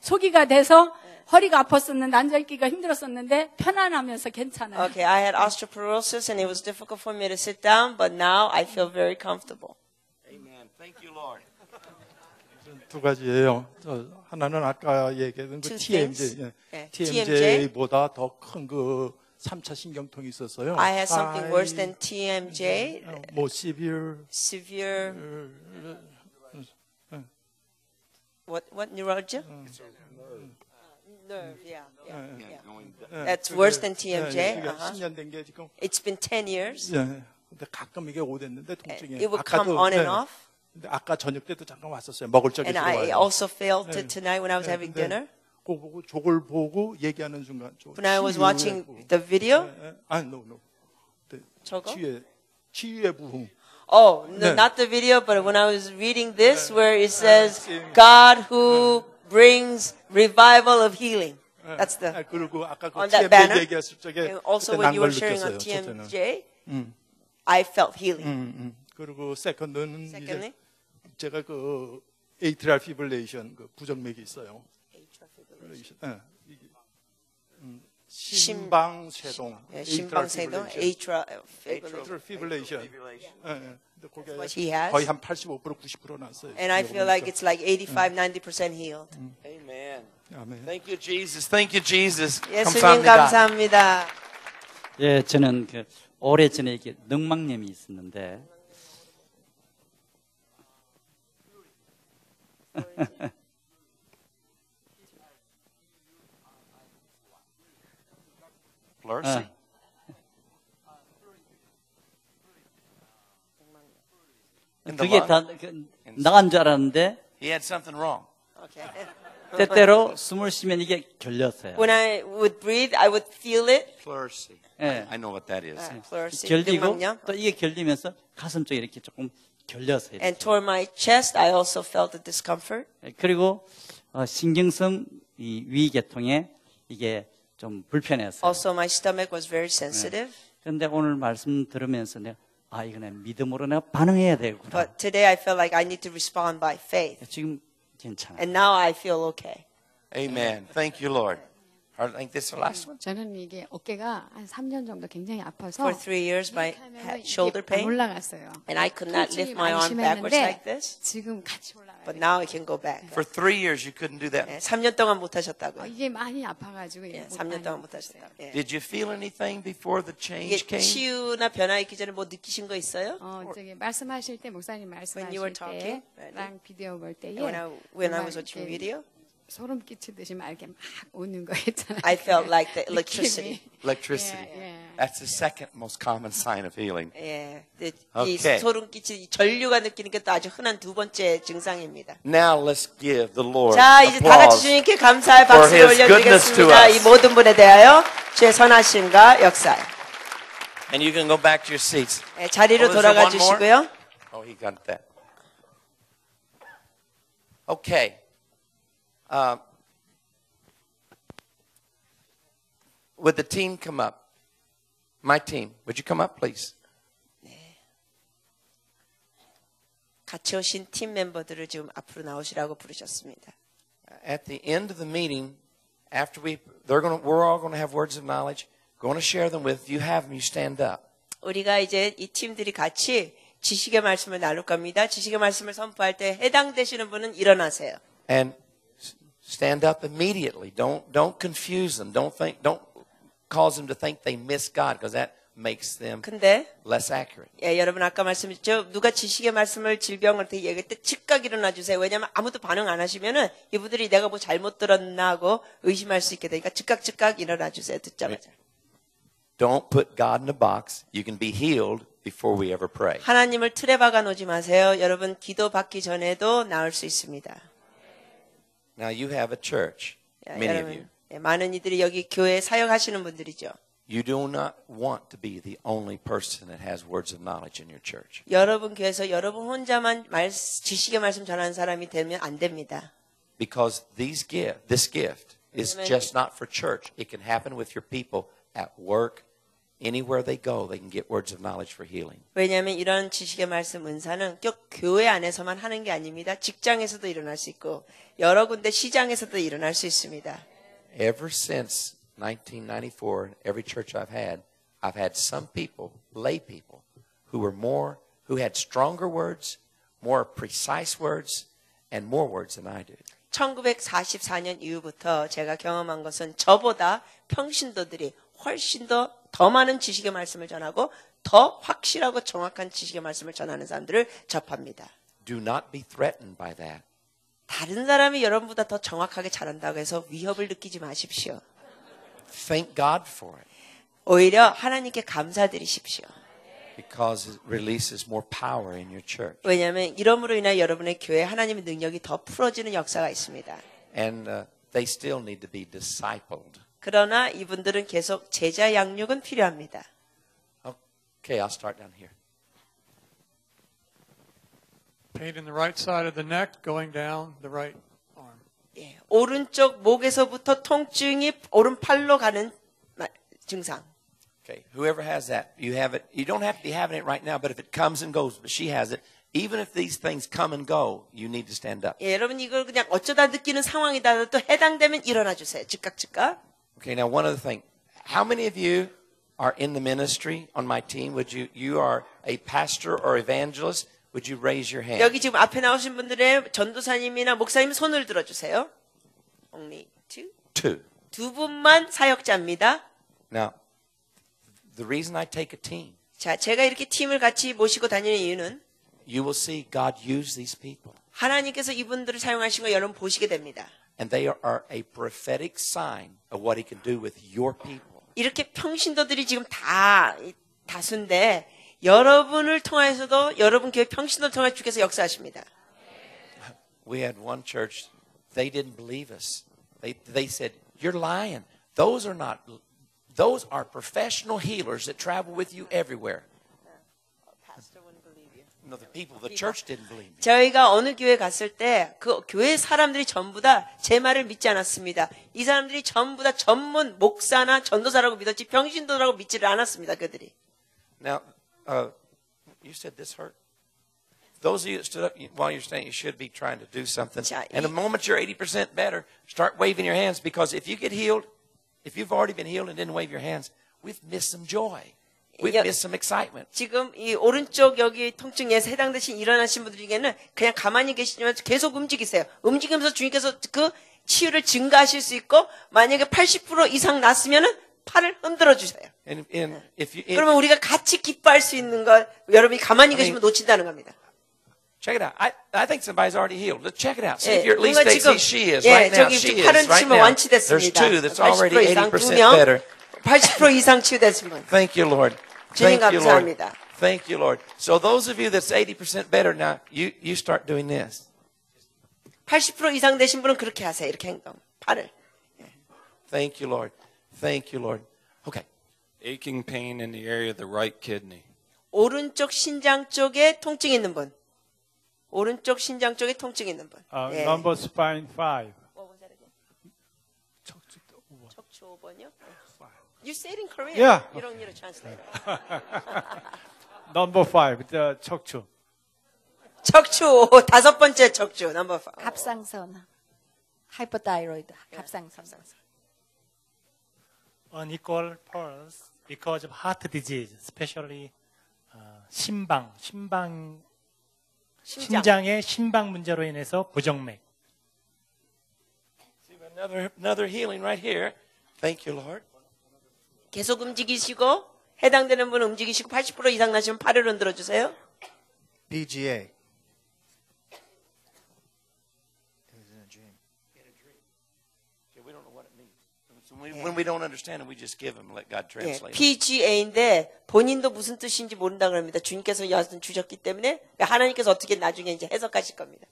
초기가 돼서 허리가 아팠었는데 앉아있기가 힘들었었는데 편안하면서 괜찮아요. Okay, I had osteoporosis and it was difficult for me to sit down, but now I feel very comfortable. Amen. Thank you, Lord. 두 가지예요. 하나는 아까 얘기했던 그 Two TMJ, things. 네, TMJ보다 더 큰 그 3차 신경통이 있었어요. I had something worse than TMJ. 뭐 severe what neuralgia? Nerve, yeah. That's worse than TMJ. Uh-huh. 10년 된 게 지금. It's been 10 years. 예. 근데 가끔 이게 오댔는데 통증이. It would come on and off. 근데 아까 저녁 때도 잠깐 왔었어요. 먹을 적에 And I also felt it tonight when I was having dinner. 그거 보고 저걸 보고 얘기하는 순간. When I was watching the video. no. 저거? 치유의 부흥. Oh, no, not the video, but when I was reading this, where it says, God who brings revival of healing. That's the, 그리고 아까 그 on that TMJ banner. 얘기했을 적에 And also when you were sharing on TMJ, I felt healing. 그리고 세컨드는 Secondly, 제가 그 atrial fibrillation 그 부정맥이 있어요. 심방쇄동. 심방쇄동, atrial fibrillation. what he has. 거의 한 85% 90% 났어요. And I feel like it's like 85-90% healed. Amen. 아멘. Thank you, Jesus. Thank you, Jesus. 예수님 감사합니다. 예, 저는 그 오래전에 이게 늑막염이 있었는데 Pleurisy. 그게 다 나간 줄 알았는데 He had something wrong. 때때로 숨을 쉬면 이게 결렸어요. When I would breathe, I would feel it. Pleurisy. 예. I know what that is. Pleurisy, 결리고 늑막염. 또 이게 결리면서 가슴 쪽에 이렇게 조금 결렸어요. And toward my chest, I also felt the discomfort. 그리고 신경성 이 위계통에 이게 좀 불편했어요. Also, my stomach was very sensitive. 그런데 오늘 말씀 들으면서 내가 이거는 믿음으로 내가 반응해야 되구나. But today I felt like I need to respond by faith. 지금 괜찮아. And now I feel okay. Amen. Thank you, Lord. I think this is the last one. 저는 이게 어깨가 한 3년 정도 굉장히 아파서 For 3 years, my shoulder 안 pain, 올라갔어요. and I could not lift my arm backwards like this. 지금 같이 올라가요. But now I can go back. For 3 years, you couldn't do that. 3년 동안 못 하셨다고요. 이게 많이 아파가지고 3년 동안 못 하셨다고. Did you feel anything before the change 이게 came? 치유나 변화 있기 전에 뭐 느끼신 거 있어요? 저기 말씀하실 때 목사님 When you were 말씀하실 talking, 때랑 비디오 볼 때에 when I was watching video, 소름 끼치듯이 막 이렇게 막 오는 거 있잖아요. I felt like the electricity. Electricity. That's the second most common sign of healing. 예, 이 Okay. 소름 끼치 전류가 느끼는 게 또 아주 흔한 두 번째 증상입니다. Now let's give the Lord 자, 이제 다 같이 applause 주님께 감사의 for 박수를 His goodness to 올려드리겠습니다. 이 us. 모든 분에 대하여 주의 선하심과 역사. And you can go back to your seats. 예, 자리로 Oh, is there 돌아가 one more? 주시고요. Oh, he got that. Okay. Would the team come up? My team, would you come up, please? 같이 오신 팀 멤버들을 지금 앞으로 나오시라고 부르셨습니다. At the end of the meeting, after we're all going to have words of knowledge. Going to share them with you. Have them. You stand up. 우리가 이제 이 팀들이 같이 지식의 말씀을 나눌 겁니다. 지식의 말씀을 선포할 때 해당되시는 분은 일어나세요. And stand up immediately. Don't confuse them. Don't cause them to think they miss God, because that makes them less accurate. 예, 여러분 아까 말씀드렸죠. 누가 지식의 말씀을 질병을 얘기할 때 즉각 일어나 주세요. 왜냐하면 아무도 반응 안 하시면은 이분들이 내가 뭐 잘못 들었나 하고 의심할 수 있게 되니까 즉각 일어나 주세요. 듣자마자. Don't put God in a box. You can be healed before we ever pray. 하나님을 틀에 박아 놓지 마세요. 여러분 기도 받기 전에도 나을 수 있습니다. Now you have a church. Many of you. 많은 이들이 여기 교회에 사역하시는 분들이죠. You do not want to be the only person that has words of knowledge in your church. 여러분 교회에서 여러분 혼자만 지식의 말씀 전하는 사람이 되면 안 됩니다. Because this gift is just not for church. It can happen with your people at work. Anywhere they go, they can get words of knowledge for healing. 왜냐하면 이런 지식의 말씀 은사는 꼭 교회 안에서만 하는 게 아닙니다. 직장에서도 일어날 수 있고 여러 군데 시장에서도 일어날 수 있습니다. Ever since 1994, every church I've had some people, lay people, who had stronger words, more precise words, and more words than I do. 1944년 이후부터 제가 경험한 것은 저보다 평신도들이 훨씬 더 많은 지식의 말씀을 전하고 더 확실하고 정확한 지식의 말씀을 전하는 사람들을 접합니다. Do not be threatened by that. 다른 사람이 여러분보다 더 정확하게 잘한다고 해서 위협을 느끼지 마십시오. Thank God for it. 오히려 하나님께 감사드리십시오. Because it releases more power in your church. 왜냐하면 이러므로 인해 여러분의 교회에 하나님의 능력이 더 풀어지는 역사가 있습니다. And they still need to be discipled. 그러나 이분들은 계속 제자 양육은 필요합니다. Okay, I'll start down here. Pain in the right side of the neck, going down the right arm. 예, 오른쪽 목에서부터 통증이 오른팔로 가는 증상. Okay, whoever has that, you have it. You don't have to be having it right now, but if it comes and goes, but she has it. Even if these things come and go, you need to stand up. 예, 여러분 이걸 그냥 어쩌다 느끼는 상황이다 또 해당되면 일어나 주세요. 즉각. Okay, now one other thing. How many of you are in the ministry on my team? You are a pastor or evangelist? Would you raise your hand? 여기 지금 앞에 나오신 분들의 전도사님이나 목사님 손을 들어주세요. Only two. 두 분만 사역자입니다. Now, the reason I take a team. 자, 제가 이렇게 팀을 같이 모시고 다니는 이유는 You will see God use these people. 하나님께서 이분들을 사용하신 거 여러분 보시게 됩니다. And they are a prophetic sign of what He can do with your people. 이렇게 평신도들이 지금 다수인데 여러분을 통해서도 여러분 교회 평신도를 통해 주께서 역사하십니다. We had one church. They didn't believe us. They said, "You're lying. Those are professional healers that travel with you everywhere." No, the people, the church didn't believe me. 저희가 어느 교회 갔을 때 그 교회 사람들이 전부 다 제 말을 믿지 않았습니다. 이 사람들이 전부 다 전문 목사나 전도사라고 믿었지 병신도라고 믿지를 않았습니다. 그들이. Now, you said this hurt? Those of you that stood up while you're standing, you should be trying to do something. And the moment you're 80% better, start waving your hands, because if you get healed, if you've already been healed and didn't wave your hands, we've missed some joy. We've missed some excitement. 지금 이 오른쪽 여기 통증에 해당되신 일어나신 분들 중에는 그냥 가만히 계시지만 계속 움직이세요. 움직이면서 주님께서 그 치유를 증가하실 수 있고, 만약에 80% 이상 났으면은 팔을 흔들어 주세요. 그러면 우리가 같이 기뻐할 수 있는 걸 여러분이 가만히 계시면 놓친다는 겁니다. Check it out. I think somebody's already healed. Let's check it out. See if you're at least 지금, she is right now. She is right now. There's two that's already 80% better. 80% 이상 치유되신 분. Thank you, Lord. 주님 Thank you, Lord. 감사합니다. Thank you, Lord. So those of you that's 80% better now, you start doing this. 80% 이상 되신 분은 그렇게 하세요. 이렇게 행동. 팔을. Thank you, Lord. Thank you, Lord. Okay. Aching pain in the area of the right kidney. 오른쪽 신장 쪽에 통증 있는 분. 오른쪽 신장 쪽에 통증 있는 분. 예. Number spine 5. What was that again? 척추 5번이요? You say it in Korean. Yeah. You don't need a translator. Number 5, the 척추. 척추 다섯 번째 척추 number 5. 갑상선. Hypothyroid. 갑상선. Unequal pulse because of heart disease, especially 심장의 심박 문제로 인해서 부정맥. Another healing right here. Thank you, Lord. 계속 움직이시고 해당되는 분 움직이시고 80% 이상 나시면 팔을 흔들어 주세요. BGA. When we don't understand it, we just give them, let God translate. PGA인데 본인도 무슨 뜻인지 모른다 그럽니다. 주님께서 여하튼 주셨기 때문에 하나님께서 어떻게 나중에 이제 해석하실 겁니다.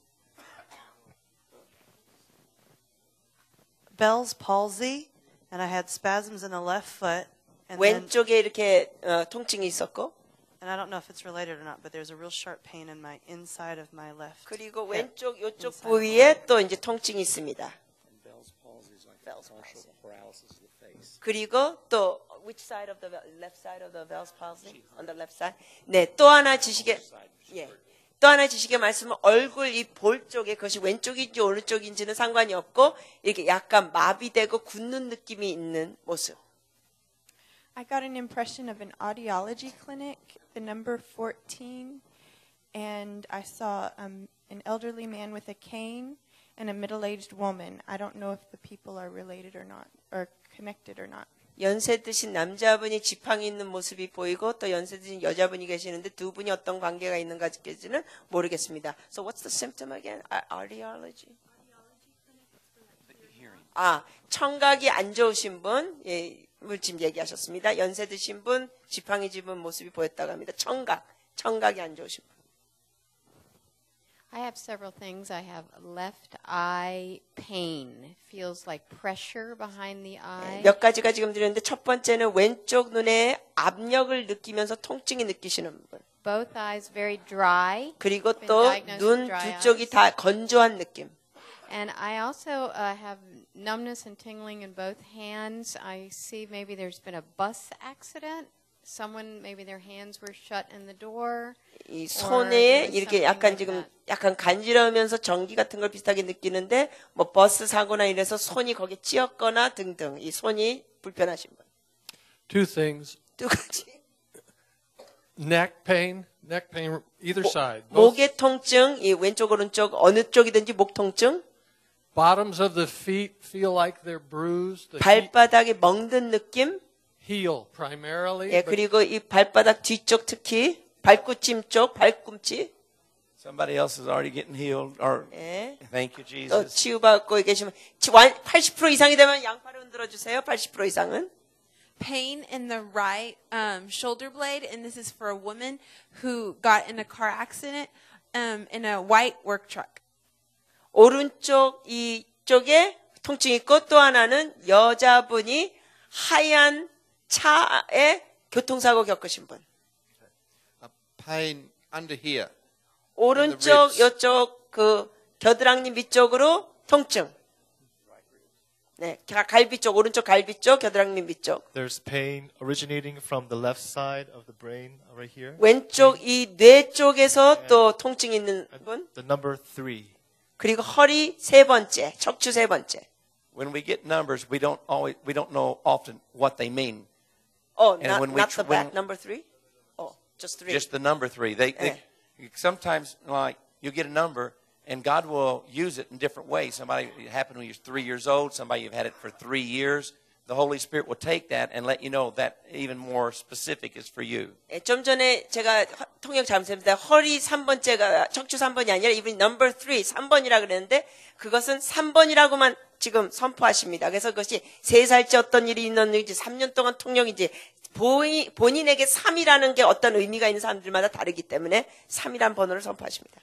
Bell's palsy, and I had spasms in the left foot. And 왼쪽에 이렇게 통증이 있었고. And I don't know if it's related or not, but there's a real sharp pain in my inside of my left. 그리고 왼쪽 요쪽 부위에 또 이제 통증이 있습니다. 그리고 또 which side of the left side of the Bell's palsy? On the left side. 네, 또 하나 지식의 또 하나 지식의 말씀은 얼굴 이 볼 쪽에 그것이 왼쪽인지 오른쪽인지는 상관이 없고 이렇게 약간 마비되고 굳는 느낌이 있는 모습. I got an impression of an audiology clinic, the number 14, and I saw an elderly man with a cane and a middle-aged woman. I don't know if the people are related or not, or connected or not. 연세 드신 남자분이 지팡이 있는 모습이 보이고 또 연세 드신 여자분이 계시는데 두 분이 어떤 관계가 있는가까지는 모르겠습니다. So what's the symptom again? Audiology? 청각이 안 좋으신 분, 지금 얘기하셨습니다. 연세 드신 분, 지팡이 집은 모습이 보였다고 합니다. 청각이 안 좋으신 분. I have several things. I have left eye pain. Feels like pressure behind the eye. 몇 가지가 지금 드렸는데 첫 번째는 왼쪽 눈에 압력을 느끼면서 통증이 느끼시는 분. Both eyes very dry. 그리고 또 눈 두 쪽이 다 건조한 느낌. And I also have numbness and tingling in both hands. I see maybe there's been a bus accident. Someone maybe their hands were shut in the door. 이 손에 이렇게 약간 지금 약간 간지러우면서 전기 같은 걸 비슷하게 느끼는데 뭐 버스 사고나 이래서 손이 거기에 찧었거나 등등 이 손이 불편하신 분. Two things. 두 가지. Neck pain either side. 목의 통증, 이 왼쪽 오른쪽 어느 쪽이든지 목 통증. Bottoms of the feet feel like they're bruised. 발바닥에 멍든 느낌. Heel primarily. 예, 그리고 이 발바닥 뒤쪽 특히 발꿈치 쪽 발꿈치. Somebody else is already getting healed. Or thank you, Jesus. 또 치유받고 계시면 80% 이상이 되면 양팔을 흔들어 주세요. 80% 이상은. Pain in the right shoulder blade, and this is for a woman who got in a car accident in a white work truck. 오른쪽 이쪽에 통증이 있고 또 하나는 여자분이 하얀 차에 교통사고 겪으신 분. Pain under here. 오른쪽 요쪽 그 겨드랑이 밑쪽으로 통증. 네, 갈비 쪽 오른쪽 갈비 쪽 겨드랑이 밑쪽. There's pain originating from the left side of the brain right here. 왼쪽 이 뇌 쪽에서 또 통증이 있는 분. The number 3. 그리고 허리 세 번째, 척추 세 번째. When we get numbers, we don't know often what they mean. Oh, And not, when we not the back number 3? Oh, just 3. Just the number 3. They sometimes, like, you get a number, and God will use it in different ways. Somebody, it happened when you're 3 years old. Somebody, you've had it for 3 years. The Holy Spirit will take that and let you know that even more specific is for you. 좀 전에 제가 통역 잠수했는데 허리 3번째가 척추 3번이 아니라 이분이 number 3, 3번이라 그랬는데 그것은 3번이라고만 지금 선포하십니다. 그래서 그것이 3살째 어떤 일이 있는지 3년 동안 통역인지 본인에게 3이라는 게 어떤 의미가 있는 사람들마다 다르기 때문에 3이라는 번호를 선포하십니다.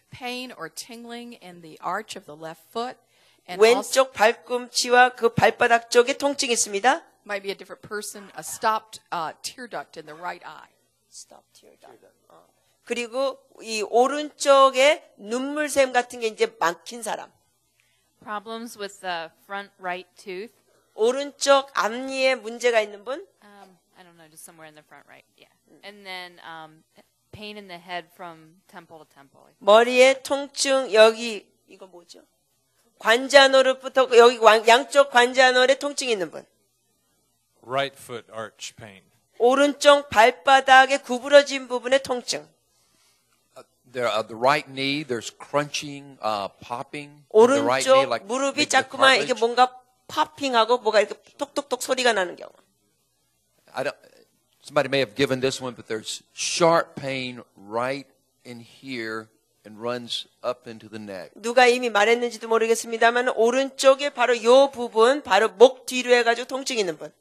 Pain or tingling in the arch of the left foot. And 왼쪽 발꿈치와 그 발바닥 쪽에 통증이 있습니다. Might be a different person. A stopped tear duct in the right eye. Stop tear duct. 그리고 이 오른쪽에 눈물샘 같은 게 이제 막힌 사람. Problems with the front right tooth. 오른쪽 앞니에 문제가 있는 분. I don't know, just somewhere in the front right. Yeah. And then pain in the head from temple to temple. 머리에 통증 여기 이거 뭐죠? 관자노릇부터 여기 양쪽 관자노릇에 통증이 있는 분. Right foot arch pain. 오른쪽 발바닥에 구부러진 부분의 통증. The right knee, there's crunching, popping. In the right knee, 오른쪽 like 무릎이 자꾸만 이게 뭔가 파핑하고 뭐가 이렇게 톡톡톡 소리가 나는 경우. Somebody may have given this one, but there's sharp pain right in here and runs up into the neck. 누가 이미 말했는지도 모르겠습니다만 오른쪽에 바로 요 부분, 바로 목 뒤로 해가지고 통증이 있는 분.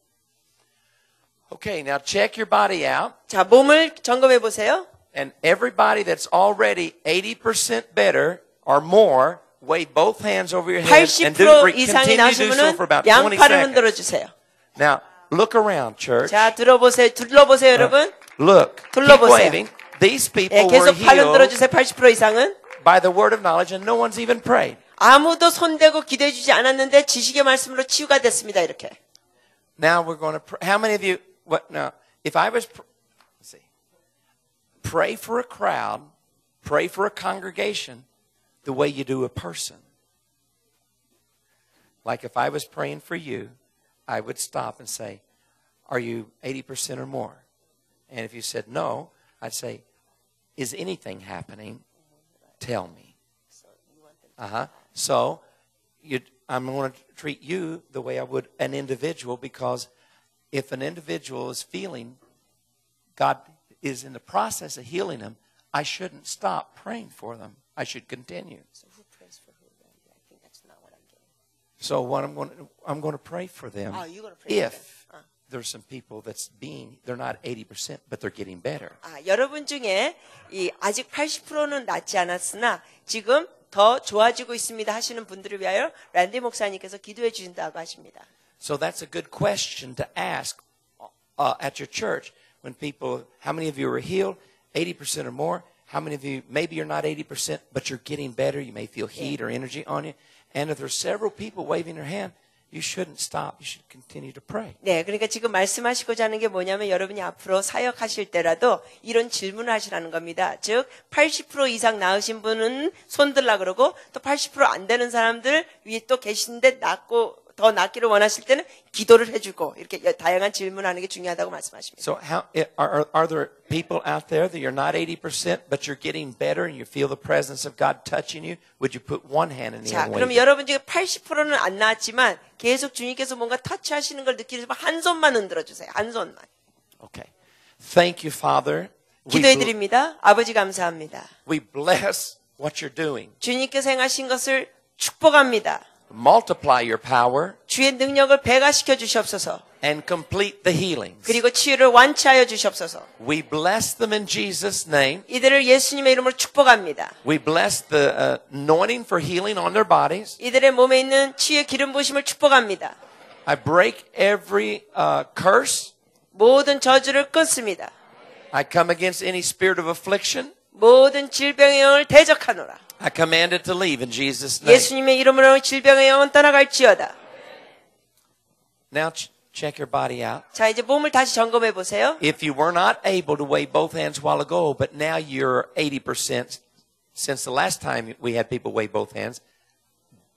Okay, now check your body out. 자, 몸을 점검해 보세요. And everybody that's already 80% better or more, wave both hands over your head and 80% 이상이 continue to do so 나시면은 for about 20 양팔을 seconds. 흔들어 주세요. Now, look around, church. 자, 둘러보세요, 여러분. Look, keep 둘러보세요. waving. These people 예, were 계속 팔 흔들어 healed 주세요. 80% 이상은. by the word of knowledge, and no one's even prayed. 아무도 손대고 기도해 주지 않았는데 지식의 말씀으로 치유가 됐습니다. 이렇게. Now we're going to pray. How many of you? What now? If I was, let's see, pray for a crowd, pray for a congregation, the way you do a person. Like if I was praying for you, I would stop and say, "Are you 80% or more?" And if you said no, I'd say, "Is anything happening? Tell me." So I'm going to treat you the way I would an individual, because if an individual is feeling God is in the process of healing them, I shouldn't stop praying for them. I should continue. So who prays for who? I think that's not what I'm doing. So what I'm going to pray for them. Oh, you're going to pray for them. If there's some people they're not 80%, but they're getting better. 여러분 중에 아직 80%는 낫지 않았으나 지금 더 좋아지고 있습니다 하시는 분들을 위하여 란디 목사님께서 기도해 주신다고 하십니다. So that's a good question to ask at your church when people, how many of you are healed? 80% or more? How many of you, maybe you're not 80%, but you're getting better. You may feel heat or energy on you. And if there's several people waving their hand, you shouldn't stop. You should continue to pray. 네, 그러니까 지금 말씀하시고자 하는 게 뭐냐면 여러분이 앞으로 사역하실 때라도 이런 질문을 하시라는 겁니다. 즉 80% 이상 나으신 분은 손들라 그러고 또 80% 안 되는 사람들 위에 또 계신데 더 낫기를 원하실 때는 기도를 해주고 이렇게 다양한 질문하는 게 중요하다고 말씀하십니다. So are there people out there that you're not 80%, but you're getting better and you feel the presence of God touching you? Would you put one hand in the air? 자, 그럼 여러분 중에 80%는 안 나았지만 계속 주님께서 뭔가 터치하시는 걸 느끼시면 한 손만 흔들어 주세요. 한 손만. Okay. Thank you, Father. 기도해 드립니다. 아버지 감사합니다. We bless what you're doing. 주님께서 행하신 것을 축복합니다. Multiply your power. 주의 능력을 배가시켜 주시옵소서. And complete the healings. 그리고 치유를 완치하여 주시옵소서. We bless them in Jesus' name. 이들을 예수님의 이름으로 축복합니다. We bless the anointing for healing on their bodies. 이들의 몸에 있는 치유의 기름 부으심을 축복합니다. I break every curse. 모든 저주를 끊습니다. I come against any spirit of affliction. 모든 질병의 영을 대적하노라. I command it to leave in Jesus' name. 예수님의 이름으로 질병의 영은 떠나갈지어다. Now check your body out. 자, 이제 몸을 다시 점검해 보세요. If you were not able to wave both hands a while ago, but now you're 80% since the last time we had people wave both hands,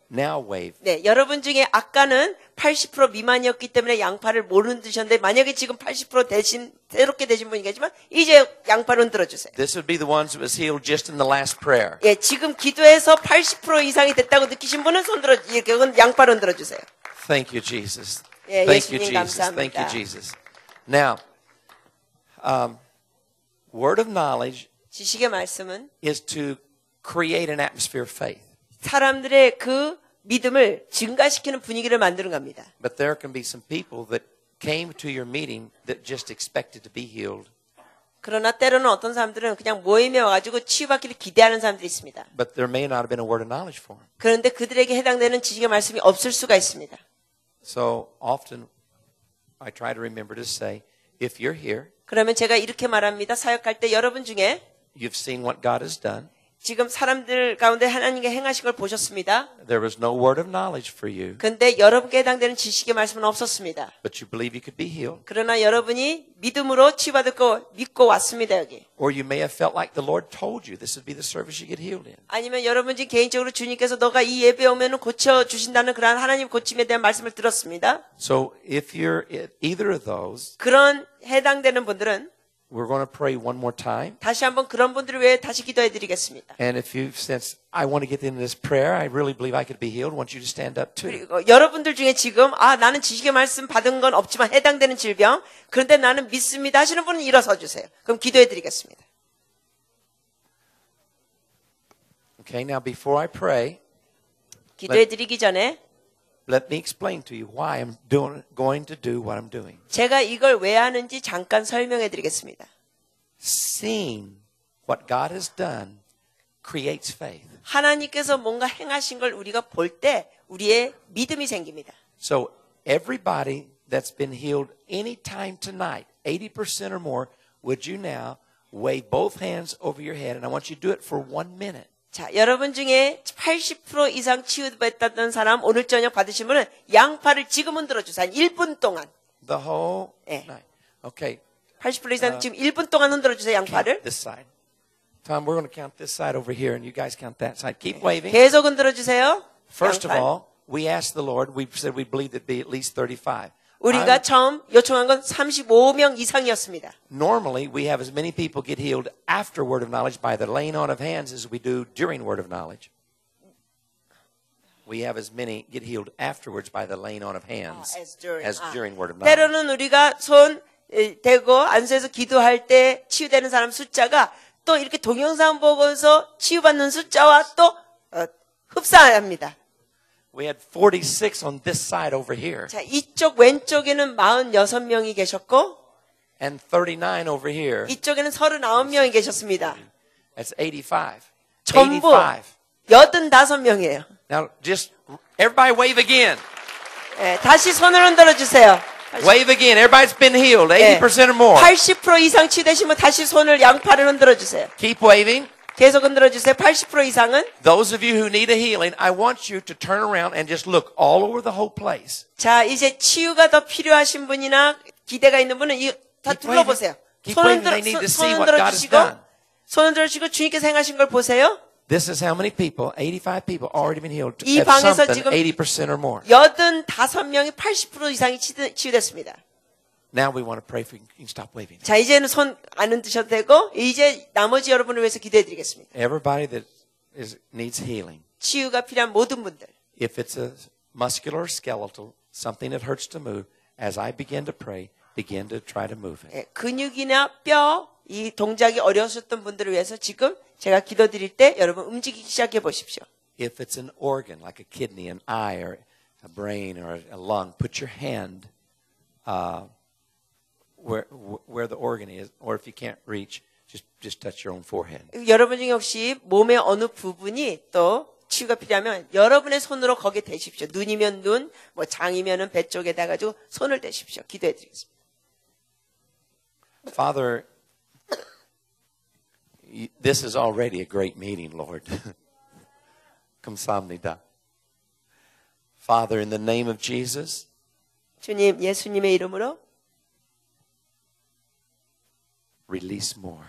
now wave. 네, 여러분 중에 아까는 80% 미만이었기 때문에 양팔을 못 흔드셨는데 만약에 지금 80% 대신 새롭게 되신 분이 계시면 이제 양팔을 흔들어 주세요. This would be the ones that was healed just in the last prayer. 예, 지금 기도해서 80% 이상이 됐다고 느끼신 분은 손들어 이렇게 양팔 흔들어 주세요. Thank you, Jesus. 예, Thank you, 예수님 Jesus. 감사합니다. Thank you, Jesus. Now, word of knowledge 지식의 말씀은 is to create an atmosphere of faith. 사람들의 그 믿음을 증가시키는 분위기를 만드는 겁니다. But there can be some people that came to your meeting that just expected to be healed. 그러나 때로는 어떤 사람들은 그냥 모임에 와가지고 치유받기를 기대하는 사람들이 있습니다. But there may not have been a word of knowledge for them. 그런데 그들에게 해당되는 지식의 말씀이 없을 수가 있습니다. So often I try to remember to say, if you're here, 그러면 제가 이렇게 말합니다. 사역할 때 여러분 중에 you've seen what God has done. 지금 사람들 가운데 하나님께 행하신 걸 보셨습니다. There was no word of knowledge for you, 그런데 여러분께 해당되는 지식의 말씀은 없었습니다. but you believe you could be healed. 그러나 여러분이 믿음으로 치유받을 거 믿고 왔습니다. 여기. Or you may have felt like the Lord told you this would be the service you get healed in. 아니면 여러분 중 개인적으로 주님께서 너가 이 예배에 오면 고쳐주신다는 그러한 하나님 고침에 대한 말씀을 들었습니다. So if you're at either of those, 그런 해당되는 분들은 we're going to pray one more time. 다시 한번 그런 분들을 위해 다시 기도해 드리겠습니다. And if you sense, I want to get into this prayer, I really believe I could be healed, I want you to stand up too. 그리고 여러분들 중에 지금 나는 지식의 말씀 받은 건 없지만 해당되는 질병 그런데 나는 믿습니다 하시는 분은 일어서 주세요. 그럼 기도해 드리겠습니다. Okay, now before I pray, 기도해 드리기 전에 let me explain to you why I'm going to do what I'm doing. 제가 이걸 왜 하는지 잠깐 설명해 드리겠습니다. Seeing what God has done creates faith. 하나님께서 뭔가 행하신 걸 우리가 볼 때 우리의 믿음이 생깁니다. So everybody that's been healed any time tonight, 80% or more, would you now wave both hands over your head, and I want you to do it for 1 minute. 자, 여러분 중에 80% 이상 치유받았던 사람 오늘 저녁 받으신 분은 양팔을 지금 흔들어 주세요. 한 1분 동안. The whole 네. night. Okay. 80% 이상 지금 1분 동안 흔들어 주세요. 양팔을. Count this side. Tom, we're going to count this side over here, and you guys count that side. Keep waving. 계속 흔들어 주세요. First of 양팔. all, we asked the Lord. We said we believed it'd be at least 35. 우리가 처음 요청한 건 35명 이상이었습니다. Normally, we have as many people get healed after word of knowledge by the laying on of hands as we do during word of knowledge. We have as many get healed afterwards by the laying on of hands as during word of knowledge. 때로는 우리가 손 대고 안수해서 기도할 때 치유되는 사람 숫자가 또 이렇게 동영상 보고서 치유받는 숫자와 또 흡사합니다. We had 46 on this side over here. 자, 이쪽 왼쪽에는 46명이 계셨고 and 39 over here. 이쪽에는 39명이 계셨습니다. That's 85. 전부 85명이에요. Now just everybody wave again. 네, 다시 손을 흔들어 주세요. Wave again. Everybody's been healed. 80% or more. 80% 이상 치유되시면 다시 손을 양팔을 흔들어 주세요. Keep waving. 계속 흔들어 주세요. 80% 이상은 Those of you who need a healing, I want you to turn around and just look all over the whole place. 자, 이제 치유가 더 필요하신 분이나 기대가 있는 분은 다 둘러보세요. 손 흔들어 주시고 주님께서 행하신 걸 보세요. This is how many people, 85 people, already been healed. 이 Have 방에서 something, 지금 80% or more. 85명이 80% 이상이 치유됐습니다. Now we want to pray for you. You can stop waving. 자, 이제는 손 안 흔드셔도 되고 이제 나머지 여러분을 위해서 기도해 드리겠습니다. Everybody that needs healing. 치유가 필요한 모든 분들. If it's a muscular or skeletal, something that hurts to move, as I begin to pray, begin to try to move it. 근육이나 뼈, 이 동작이 어려우셨던 분들을 위해서 지금 제가 기도드릴 때 여러분 움직이기 시작해 보십시오. If it's an organ like a kidney, an eye, or a brain, or a lung, put your hand where the organ is, or if you can't reach, just touch your own forehead. 여러분 중에 혹시 몸의 어느 부분이 또 치유가 필요하면 여러분의 손으로 거기에 대십시오. 눈이면 눈, 뭐 장이면은 배 쪽에다 가지고 손을 대십시오. 기도해 드리겠습니다. Father, This is already a great meeting, Lord. 감사합니다. Father, in the name of Jesus, 주님, 예수님의 이름으로 release more.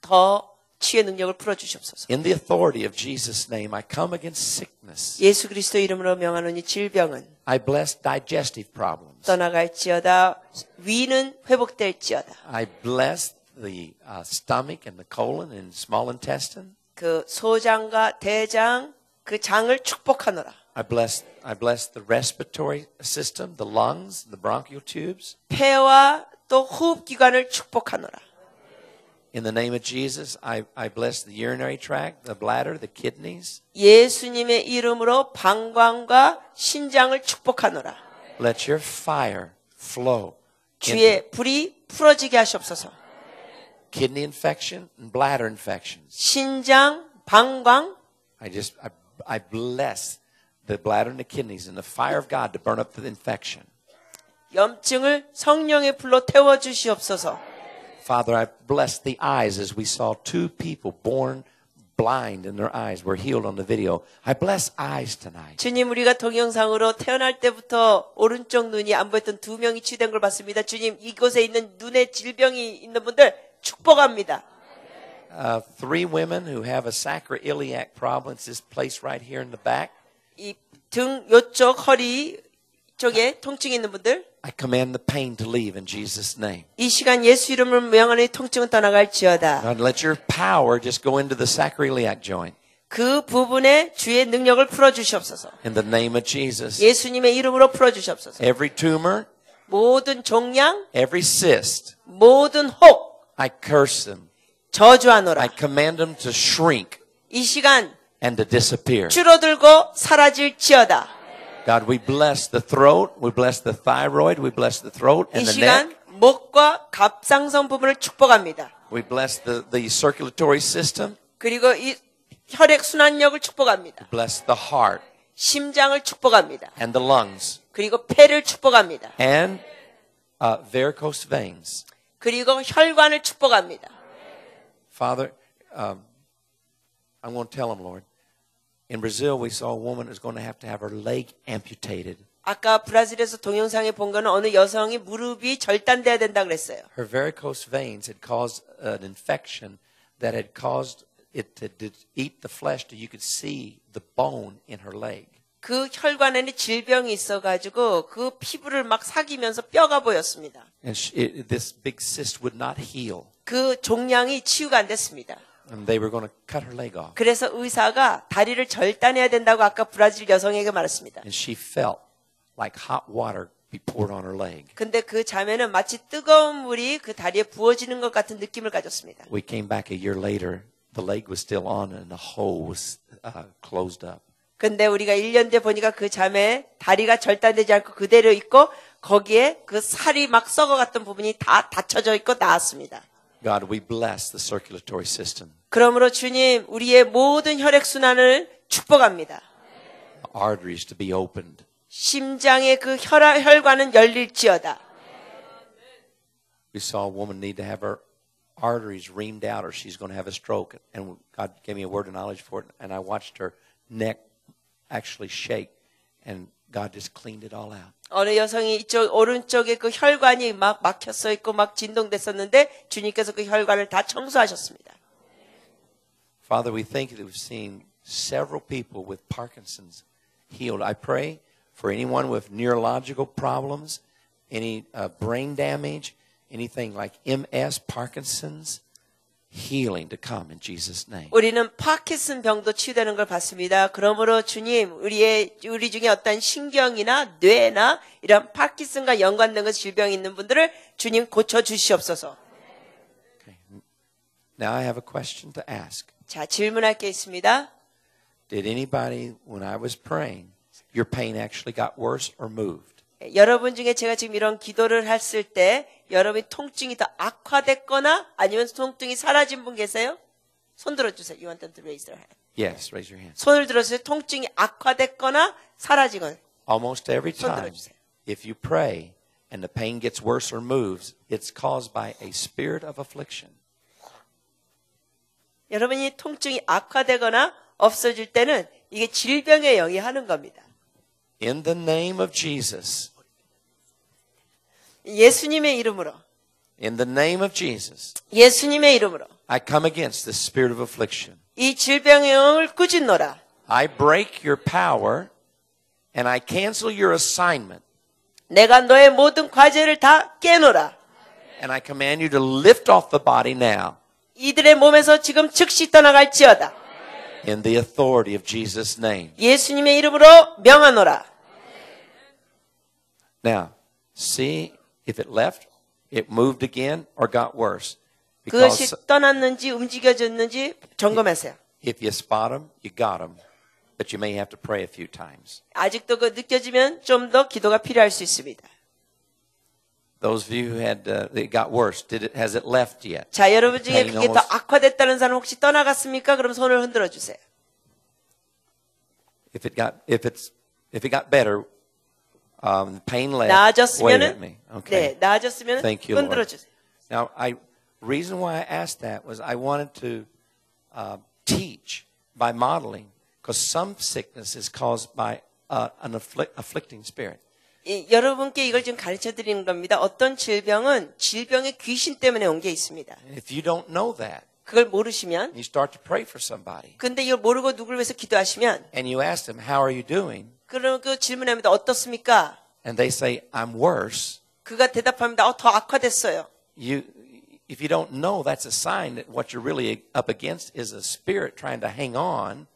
더 치유의 능력을 풀어주시옵소서. In the authority of Jesus' name, I come against sickness. 예수 그리스도 이름으로 명하노니 질병은 I bless digestive problems. 떠나갈지어다. 위는 회복될지어다. I bless the stomach and the colon and small intestine. 그 소장과 대장, 그 장을 축복하노라. I bless the respiratory system, the lungs, the bronchial tubes. 폐와 또 호흡기관을 축복하노라. In the name of Jesus, I bless the urinary tract, the bladder, the kidneys. 예수님의 이름으로 방광과 신장을 축복하노라. Let your fire flow. 주의 불이 풀어지게 하시옵소서. Kidney infection and bladder infections. 신장, 방광. I bless the bladder and the kidneys and the fire of God to burn up the infection. 염증을 성령의 불로 태워 주시옵소서. Father, I bless the eyes as we saw two people born blind and their eyes were healed on the video. I bless eyes tonight. 주님, 우리가 동영상으로 태어날 때부터 오른쪽 눈이 안 보였던 두 명이 치유된 걸 봤습니다. 주님, 이곳에 있는 눈에 질병이 있는 분들 축복합니다. Three women who have a sacroiliac problem. It's this place right here in the back. 이 등 요쪽 허리 쪽에 통증이 있는 분들. I command the pain to leave in Jesus' name. 이 시간 예수 이름으로 명하는 통증은 떠나갈지어다. God, let your power just go into the sacroiliac joint. 그 부분에 주의 능력을 풀어 주시옵소서. In the name of Jesus. 예수님의 이름으로 풀어 주시옵소서. Every tumor, 모든 종양, every cyst, 모든 혹, I curse them. 저주하노라. I command them to shrink 이 시간 and to disappear. 줄어들고 사라질지어다. God, we bless the throat, we bless the thyroid, we bless the throat and 이 the neck. 시간 목과 갑상선 부분을 축복합니다. We bless the circulatory system. 그리고 이 혈액 순환력을 축복합니다. Bless the heart 심장을 축복합니다. and the lungs 그리고 폐를 축복합니다. and varicose veins. 그리고 혈관을 축복합니다. Father, I want to tell them, Lord. In Brazil, we saw a woman who's going to have her leg amputated. 아까 브라질에서 동영상에 본 거는 어느 여성이 무릎이 절단돼야 된다 그랬어요. Her varicose veins had caused an infection that had caused it to eat the flesh till you could see the bone in her leg. 그 혈관에는 질병이 있어가지고 그 피부를 막 사기면서 뼈가 보였습니다. And this big cyst would not heal. 그 종양이 치유가 안 됐습니다. And they were going to cut her leg off. 그래서 의사가 다리를 절단해야 된다고 아까 브라질 여성에게 말했습니다. And she felt like hot water be poured on her leg. 근데 그 자매는 마치 뜨거운 물이 그 다리에 부어지는 것 같은 느낌을 가졌습니다. We came back a year later. The leg was still on and the hole was closed up. 근데 우리가 1년 뒤에 보니까 그 자매 다리가 절단되지 않고 그대로 있고 거기에 그 살이 막 썩어갔던 부분이 다 닫혀져 있고 나았습니다. God, we bless the circulatory system. 그러므로 주님, 우리의 모든 혈액 순환을 축복합니다. Arteries to be opened. 심장의 그 혈관은 열릴지어다. We saw a woman need to have her arteries reamed out or she's going to have a stroke. And God gave me a word of knowledge for it. And I watched her neck actually shake. And God just cleaned it all out. 어느 여성이 이쪽 오른쪽에 그 혈관이 막 막혔어 있고 막 진동됐었는데 주님께서 그 혈관을 다 청소하셨습니다. Father, we thank you that we've seen several people with Parkinson's healed. I pray for anyone with neurological problems, any brain damage, anything like MS, Parkinson's, healing to come in Jesus' name. 우리는 파킨슨 병도 치유되는 걸 봤습니다. 그러므로 주님, 우리 중에 어떤 신경이나 뇌나 이런 파킨슨과 연관된 것 질병이 있는 분들을 주님 고쳐 주시옵소서. Okay. Now I have a question to ask. 자, 질문할 게 있습니다. Did anybody, when I was praying, your pain actually got worse or moved? 여러분 중에 제가 지금 이런 기도를 했을 때 여러분이 통증이 더 악화됐거나 아니면 통증이 사라진 분 계세요? 손 들어주세요. You want them to raise their hand. Yes, raise your hand. 손을 들어주세요. 통증이 악화됐거나 사라지거나. Almost every 손 time, 들어주세요. if you pray and the pain gets worse or moves, it's caused by a spirit of affliction. 여러분이 통증이 악화되거나 없어질 때는 이게 질병의 영이 하는 겁니다. In the name of Jesus. 예수님의 이름으로. In the name of Jesus. 예수님의 이름으로. I come against the spirit of affliction. 이 질병의 영을 꾸짖노라. I break your power and I cancel your assignment. 내가 너의 모든 과제를 다 깨노라. And I command you to lift off the body now. 이들의 몸에서 지금 즉시 떠나갈지어다. In the authority of Jesus' name. 예수님의 이름으로 명하노라. Now, see if it left, it moved again, or got worse. 그것이 떠났는지 움직여졌는지 점검하세요. If you spot them, you got them. But you may have to pray a few times. 아직도 그 느껴지면 좀 더 기도가 필요할 수 있습니다. Those of you who had it got worse, has it left yet? 자, 여러분 중에 그게 더 악화됐다는 사람 혹시 떠나갔습니까? 그럼 손을 흔들어 주세요. If it got better, pain left. 나아졌으면은 wave at me. Okay. 네, 나아졌으면 Thank you, 흔들어 Lord. 주세요. Now, reason why I asked that was I wanted to teach by modeling, because some sickness is caused by an afflicting spirit. 여러분께 이걸 지금 가르쳐 드리는 겁니다. 어떤 질병은 질병의 귀신 때문에 온 게 있습니다. And if you don't know that, 그걸 모르시면, you start to pray for somebody. 근데 이걸 모르고 누구를 위해서 기도하시면, and you ask them, "How are you doing?" 그럼 그 질문합니다. 어떻습니까? And they say, "I'm worse." 그가 대답합니다. 더 악화됐어요. If you don't know, that's a sign that what you're really up against is a spirit trying to hang on.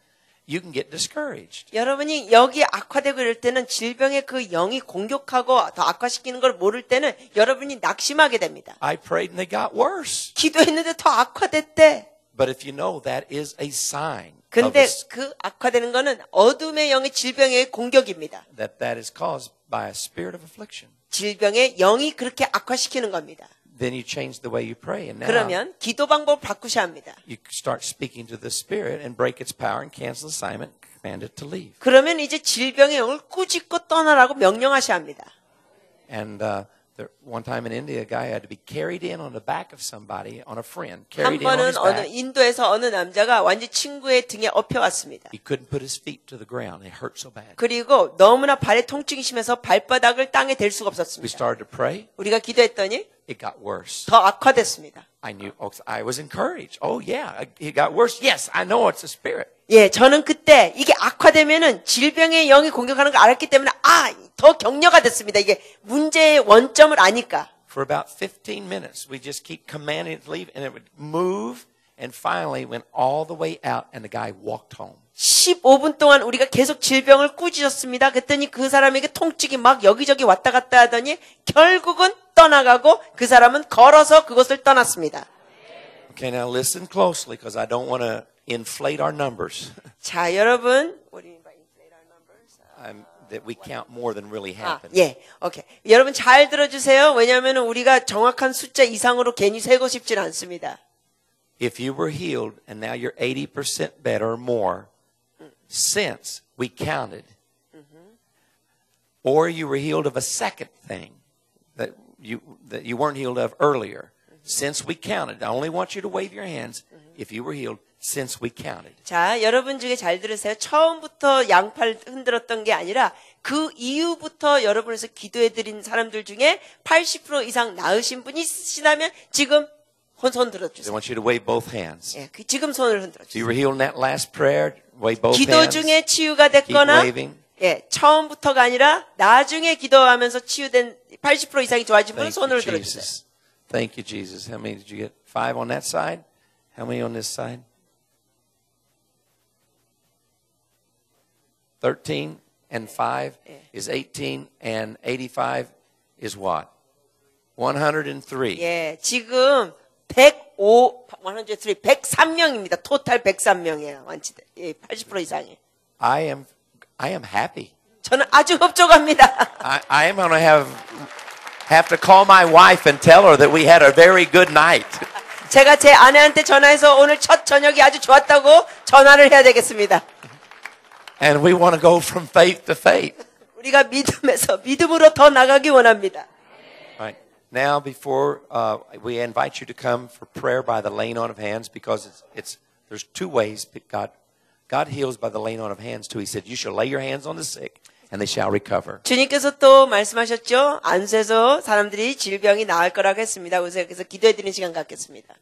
You can get discouraged. 여러분이 여기 악화되고 이럴 때는 질병의 그 영이 공격하고 더 악화시키는 걸 모를 때는 여러분이 낙심하게 됩니다. I prayed and they got worse. 기도했는데 더 악화됐대. But if you know that is a sign 근데 그 악화되는 거는 어둠의 영의 질병의 공격입니다. that is caused by a spirit of affliction. 질병의 영이 그렇게 악화시키는 겁니다. Then you change the way you pray, and now 그러면 기도 방법을 바꾸셔야 합니다. you start speaking to the spirit and break its power and cancel the assignment, command it to leave. 그러면 이제 질병의 영을 꾸짖고 떠나라고 명령하셔야 합니다. And one time in India, a guy had to be carried in on the back of somebody, on a friend, carried in on his 한 번은 back. 인도에서 어느 남자가 완전 친구의 등에 엎여왔습니다. He couldn't put his feet to the ground; it hurt so bad. 그리고 너무나 발에 통증이 심해서 발바닥을 땅에 댈 수가 We 없었습니다. started to pray. 우리가 기도했더니 It got worse. 더 악화됐습니다. I was encouraged. Oh yeah, it got worse. Yes, I know it's a spirit. 예, 저는 그때 이게 악화되면은 질병의 영이 공격하는 걸 알았기 때문에 더 격려가 됐습니다. 이게 문제의 원점을 아니까. For about 15 minutes, we just keep commanding it to leave, and it would move, and finally went all the way out, and the guy walked home. 15분 동안 우리가 계속 질병을 꾸짖었습니다. 그랬더니 그 사람에게 통증이 막 여기저기 왔다 갔다 하더니 결국은 떠나가고 그 사람은 걸어서 그곳을 떠났습니다. Okay, now listen closely, because I don't want to inflate our numbers. 자, 여러분. What do you mean by inflate our numbers? That we count more than really happened. 예, 오케이. 여러분 잘 들어주세요. 왜냐하면 우리가 정확한 숫자 이상으로 괜히 세고 싶진 않습니다. If you were healed and now you're 80% better or more since we counted, or you were healed of a second thing that you weren't healed of earlier, since we counted. I only want you to wave your hands if you were healed since we counted. 자, 여러분 중에 잘 들으세요. 처음부터 양팔 흔들었던 게 아니라 그 이후부터 여러분에서 기도해드린 사람들 중에 80% 이상 나으신 분이 있으시다면 지금 손 I 들어주세요. want you to wave both hands. 예, 지금 손을 흔들어 If you 주세요. were healed in that last prayer, wave both 기도 hands. 중에 치유가 Keep 됐거나 waving. 예, 처음부터가 아니라 나중에 기도하면서 치유된 80% 이상이 좋아진 분은 Thank 손을 you, 들어주세요. Jesus. Thank you, Jesus. How many did you get? 5 on that side? How many on this side? 13 and 5 is 18, and 85 is what? 103. 예, 지금 103명입니다. 토탈 103명이에요. 완치돼. 예, 80% 이상이. I am happy. 저는 아주 흡족합니다. I am going to have to call my wife and tell her that we had a very good night. 제가 제 아내한테 전화해서 오늘 첫 저녁이 아주 좋았다고 전화를 해야 되겠습니다. And we want to go from faith to faith. 우리가 믿음에서 믿음으로 더 나가기 원합니다. Right. Now, before we invite you to come for prayer by the laying on of hands, because There's two ways that God heals by the laying on of hands too. He said, you shall lay your hands on the sick and they shall recover. 주님께서 또 말씀하셨죠. 안수해서 사람들이 질병이 나을 거라고 했습니다. 그래서 기도해 드리는 시간 갖겠습니다.